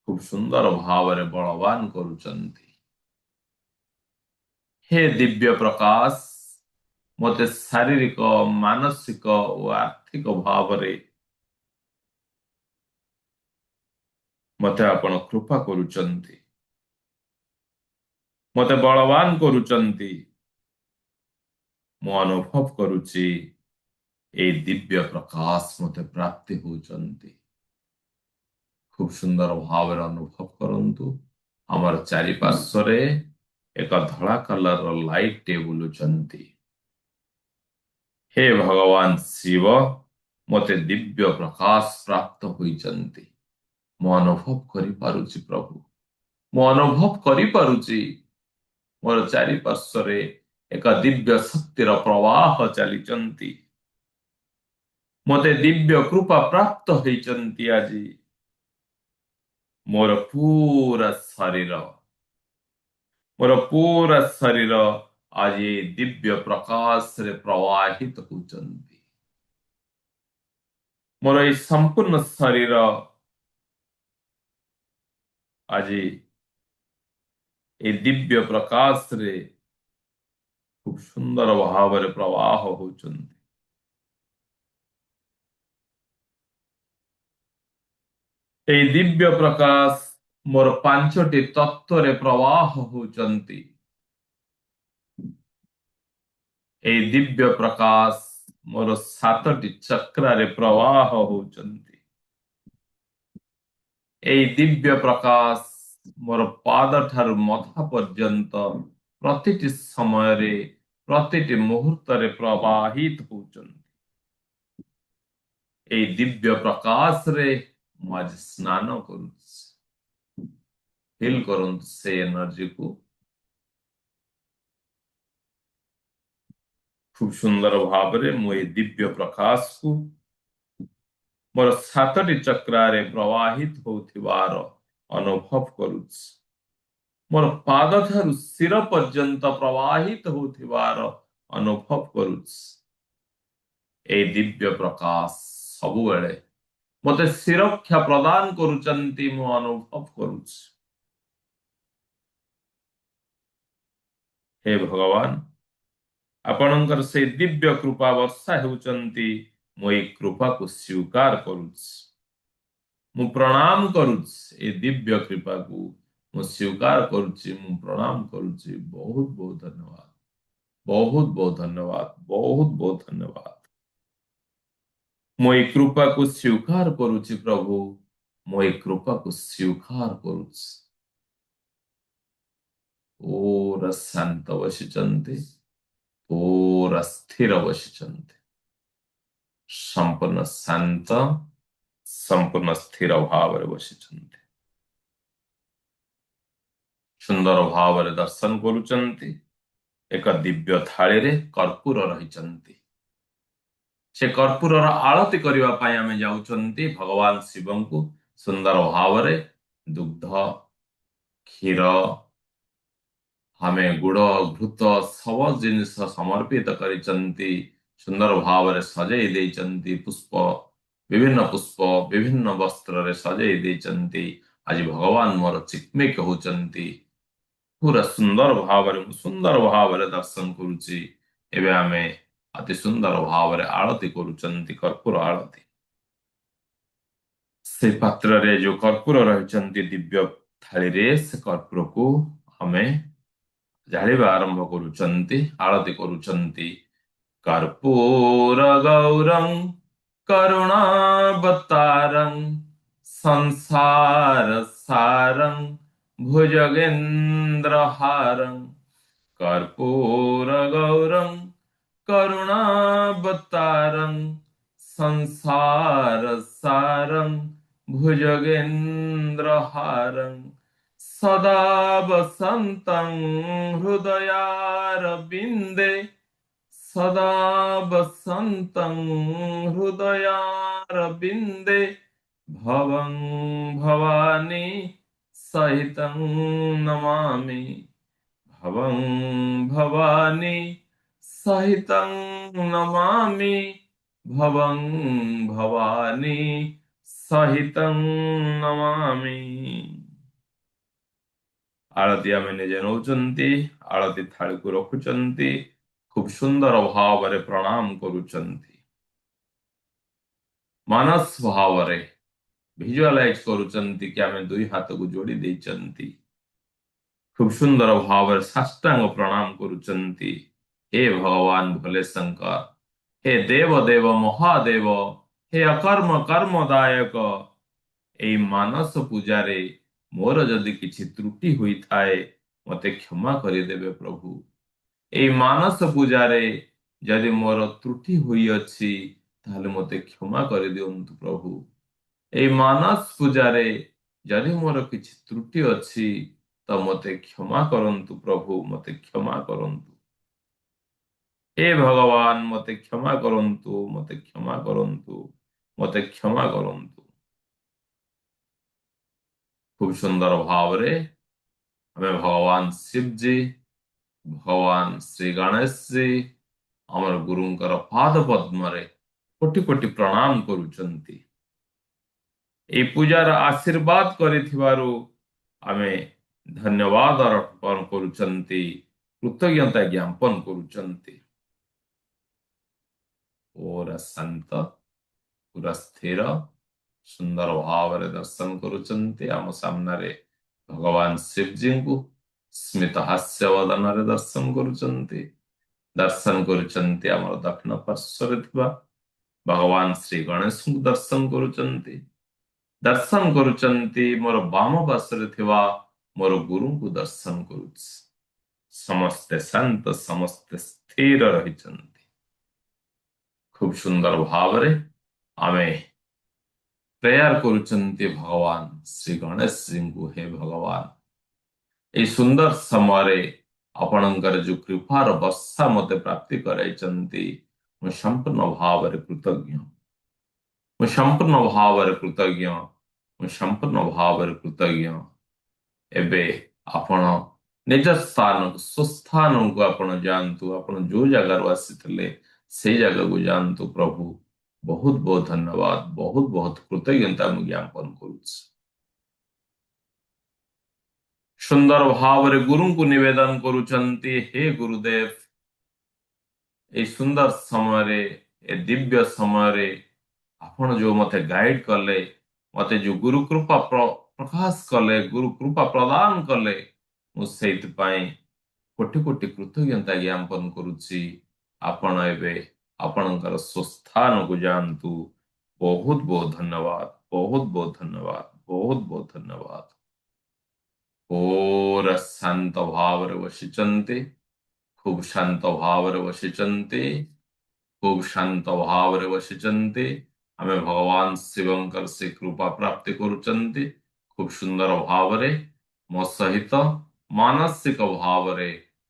खूब सुंदर भाव रे बलवान करुचंती हे दिव्य प्रकाश मते शारीरिक मानसिक और आर्थिक भाव रे मते आपण कृपा करुचंती मते बलवान करुचंती मु अनुभव करुची ए दिव्य प्रकाश मते प्राप्ति होचंती खूब सुंदर भाव रे अनुभव करंतु हमर चारि पार्श्वरे एक धला कलर रो लाइट टे बुलुचंती हे भगवान शिव मते दिव्य प्रकाश प्राप्त होइचंती मु अनुभव करि पारुची प्रभु मु अनुभव करि पारुची मोर चारि पार्श्वरे एक दिव्य शक्तिर प्रवाह चलिचंती मते दिव्य कृपा प्राप्त होइचंती आजी मोर पूरा शरीर आज ये दिव्य प्रकाश रे प्रवाहित होचंती मोर ये संपूर्ण शरीर आज ये दिव्य प्रकाश रे खूब सुंदर भाव रे प्रवाह होचंती ए दिव्य प्रकाश मोर पांचटी तत्व रे प्रवाह होचंती ए दिव्य प्रकाश मोर सातटी चक्र रे प्रवाह होचंती ए दिव्य प्रकाश मोर पाद ठार मथा पर्यंत प्रतिटी समय रे प्रतिटी मुहूर्त रे प्रवाहित होचंती ए दिव्य प्रकाश रे मज स्नान करूछ फील करंतु से एनर्जी को खूब सुंदर भाव रे मु ए दिव्य प्रकाश को मोर सातटी चक्रारे प्रवाहित होथिबार अनुभव करूछ मोर पाद ठारु सिर पर्यंत प्रवाहित होथिबार अनुभव करूछ ए दिव्य प्रकाश सबुबेले मते सुरक्षा प्रदान करूचंती मु अनुभव करूछ हे भगवान आपणकर से दिव्य कृपा वर्षा हेउचंती मु ए कृपा को स्वीकार करूछ मु प्रणाम करूछ ए दिव्य कृपा को मु स्वीकार करूछि मु प्रणाम करूछि बहुत बहुत धन्यवाद बहुत बहुत धन्यवाद बहुत बहुत धन्यवाद मु ए कृपा को स्वीकार करूछि प्रभु मु ए कृपा को स्वीकार करूछि ओर शांत बसिचंती ओर स्थिर बसिचंती संपूर्ण शांत संपूर्ण स्थिर भाव रे बसिचंती सुंदर भाव रे दर्शन करूचंती ଏକ ଦିବ୍ୟ ଥାଳିରେ କର୍ପୂର ରହିଛନ୍ତି। ସେ କର୍ପୂରର ଆଳତି କରିବା ପାଇଁ ଆମେ ଯାଉଛନ୍ତି ଭଗବାନ ଶିବଙ୍କୁ ସୁନ୍ଦର ଭାବରେ ଦୁଗ୍ଧ, କ୍ଷୀର, ଆମେ ଗୁଡ଼, ଘୃତ ସବୁ ଜିନିଷ ସମର୍ପିତ କରିଛନ୍ତି। ସୁନ୍ଦର ଭାବରେ ସଜେଇ ଦେଇଛନ୍ତି। ପୁଷ୍ପ ବିଭିନ୍ନ ବସ୍ତ୍ରରେ ସଜେଇ ଦେଇଛନ୍ତି। ଆଜି ଭଗବାନ ମୋର ଚିକ୍ମିକ ହଉଛନ୍ତି। ପୁରା ସୁନ୍ଦର ଭାବରେ ଦର୍ଶନ କରୁଛି। ଏବେ ଆମେ ଅତି ସୁନ୍ଦର ଭାବରେ ଆଳତି କରୁଛନ୍ତି, କର୍ପୂର ଆଳତି। ସେ ପାତ୍ରରେ ଯୋଉ କର୍ପୂର ରହିଛନ୍ତି ଦିବ୍ୟ ଥାଳିରେ, ସେ କର୍ପୂରକୁ ଆମେ ଜାଳିବା ଆରମ୍ଭ କରୁଛନ୍ତି, ଆଳତି କରୁଛନ୍ତି। କର୍ପୂର ଗୌରଂ କରୁଣାବତାରଂ ସଂସାର ସାରଂ ଭୁଜଗେନ୍ଦ୍ରହାରଂ। কর্পূর গৌরং করুণাবতারং সংসার সারং ভুজগেন্দ্রহারং সদা বসন্तं হৃদয়ারবিন্দে সদা বসন্तं হৃদয়ারবিন্দে ভবং ভবানী সহিतं নমামি। ভবং ভবানী সহিতং নমামি। ভবং ভবানী সহিতং নমামি। ଆଳତି ଆମେ ନିଜେ ନଉଛନ୍ତି, ଆଳତି ଥାଳିକୁ ରଖୁଛନ୍ତି, ଖୁବ ସୁନ୍ଦର ଭାବରେ ପ୍ରଣାମ କରୁଛନ୍ତି। ମାନସ ଭାବରେ ଭିଜୁଆଲାଇଜ କରୁଛନ୍ତି କି ଆମେ ଦୁଇ ହାତକୁ ଯୋଡ଼ି ଦେଇଛନ୍ତି। ଖୁବ ସୁନ୍ଦର ଭାବରେ ସାଷ୍ଟାଙ୍ଗ ପ୍ରଣାମ କରୁଛନ୍ତି। ହେ ଭଗବାନ ଭୋଲେ ଶଙ୍କର, ହେ ଦେବ ଦେବ ମହାଦେବ, ହେ ଅକର୍ମ କର୍ମଦାୟକ, ଏଇ ମାନସ ପୂଜାରେ ମୋର ଯଦି କିଛି ତ୍ରୁଟି ହୋଇଥାଏ ମୋତେ କ୍ଷମା କରିଦେବେ ପ୍ରଭୁ। ଏଇ ମାନସ ପୂଜାରେ ଯଦି ମୋର ତ୍ରୁଟି ହୋଇଅଛି ତାହେଲେ ମୋତେ କ୍ଷମା କରିଦିଅନ୍ତୁ ପ୍ରଭୁ। ଏଇ ମାନସ ପୂଜାରେ ଯଦି ମୋର କିଛି ତ୍ରୁଟି ଅଛି ତ ମୋତେ କ୍ଷମା କରନ୍ତୁ ପ୍ରଭୁ, ମୋତେ କ୍ଷମା କରନ୍ତୁ। ହେ ଭଗବାନ ମୋତେ କ୍ଷମା କରନ୍ତୁ, ମୋତେ କ୍ଷମା କରନ୍ତୁ, ମୋତେ କ୍ଷମା କରନ୍ତୁ। ଖୁବ ସୁନ୍ଦର ଭାବରେ ଆମେ ଭଗବାନ ଶିବଜୀ, ଭଗବାନ ଶ୍ରୀ ଗଣେଶଜୀ, ଆମର ଗୁରୁଙ୍କର ପାଦ ପଦ୍ମରେ କୋଟି କୋଟି ପ୍ରଣାମ କରୁଛନ୍ତି। এই ପୂଜାର ଆଶୀର୍ବାଦ କରିଥିବାରୁ ଆମେ ଧନ୍ୟବାଦ ଅର୍ପଣ କରୁଛନ୍ତି, କୃତଜ୍ଞତା ଜ୍ଞାପନ କରୁଛନ୍ତି। ପୁରା ଶାନ୍ତ, ପୁରା ସ୍ଥିର, ସୁନ୍ଦର ଭାବରେ ଦର୍ଶନ କରୁଛନ୍ତି। ଆମ ସାମ୍ନାରେ ଭଗବାନ ଶିବଜୀଙ୍କୁ ସ୍ମିତ ହାସ୍ୟ ବଦନରେ ଦର୍ଶନ କରୁଛନ୍ତି। ଦର୍ଶନ କରୁଛନ୍ତି ଆମର ଦକ୍ଷିଣ ପାର୍ଶ୍ୱରେ ଥିବା ଭଗବାନ ଶ୍ରୀ ଗଣେଶଙ୍କୁ ଦର୍ଶନ କରୁଛନ୍ତି। ଦର୍ଶନ କରୁଛନ୍ତି ମୋର ବାମ ପାର୍ଶ୍ୱରେ ଥିବା ମୋର ଗୁରୁଙ୍କୁ ଦର୍ଶନ କରୁଛି। ସମସ୍ତେ ଶାନ୍ତ, ସମସ୍ତେ ସ୍ଥିର ରହିଛନ୍ତି। ଖୁବ ସୁନ୍ଦର ଭାବରେ ଆମେ ପ୍ରେୟାର କରୁଛନ୍ତି ଭଗବାନ ଶ୍ରୀ ଗଣେଶଜୀଙ୍କୁ। ହେ ଭଗବାନ, এই ସୁନ୍ଦର ସମୟରେ ଆପଣଙ୍କର ଯୋଉ କୃପାର ବର୍ଷା ମୋତେ ପ୍ରାପ୍ତି କରାଇଛନ୍ତି, ମୁଁ ସମ୍ପୂର୍ଣ୍ଣ ଭାବରେ କୃତଜ୍ଞ। ମୁଁ ସମ୍ପୂର୍ଣ୍ଣ ଭାବରେ କୃତଜ୍ଞ। ମୁଁ ସମ୍ପୂର୍ଣ୍ଣ ଭାବରେ କୃତଜ୍ଞ। ଏବେ ଆପଣ ନିଜ ସ୍ଥାନକୁ, ସ୍ୱସ୍ଥାନକୁ ଆପଣ ଯାଆନ୍ତୁ। ଆପଣ ଯୋଉ ଜାଗାରୁ ଆସିଥିଲେ ସେଇ ଜାଗାକୁ ଯାଆନ୍ତୁ। ପ୍ରଭୁ ବହୁତ ବହୁତ ଧନ୍ୟବାଦ, ବହୁତ ବହୁତ କୃତଜ୍ଞତା ମୁଁ ଜ୍ଞାପନ କରୁଛି। ସୁନ୍ଦର ଭାବରେ ଗୁରୁଙ୍କୁ ନିବେଦନ କରୁଛନ୍ତି, ହେ ଗୁରୁଦେବ, এই ସୁନ୍ଦର ସମୟରେ, ଏ ଦିବ୍ୟ ସମୟରେ ଆପଣ ଯୋଉ ମୋତେ ଗାଇଡ କଲେ, ମୋତେ ଯୋଉ ଗୁରୁ କୃପା ପ୍ରକାଶ କଲେ, ଗୁରୁ କୃପା ପ୍ରଦାନ କଲେ, ମୁଁ ସେଇଥିପାଇଁ କୋଟି କୋଟି କୃତଜ୍ଞତା ଜ୍ଞାପନ କରୁଛି। ଆପଣ ଏବେ ଆପଣଙ୍କର ସ୍ୱସ୍ଥାନକୁ ଯାଆନ୍ତୁ। ବହୁତ ବହୁତ ଧନ୍ୟବାଦ, ବହୁତ ବହୁତ ଧନ୍ୟବାଦ, ବହୁତ ବହୁତ ଧନ୍ୟବାଦ। ପୁରା ଶାନ୍ତ ଭାବରେ ବସିଛନ୍ତି, ଖୁବ ଶାନ୍ତ ଭାବରେ ବସିଛନ୍ତି, ଖୁବ ଶାନ୍ତ ଭାବରେ ବସିଛନ୍ତି। ଆମେ ଭଗବାନ ଶିବଙ୍କର ସେ କୃପା ପ୍ରାପ୍ତି କରୁଛନ୍ତି। ଖୁବ ସୁନ୍ଦର ଭାବରେ ମୋ ସହିତ ମାନସିକ ଭାବରେ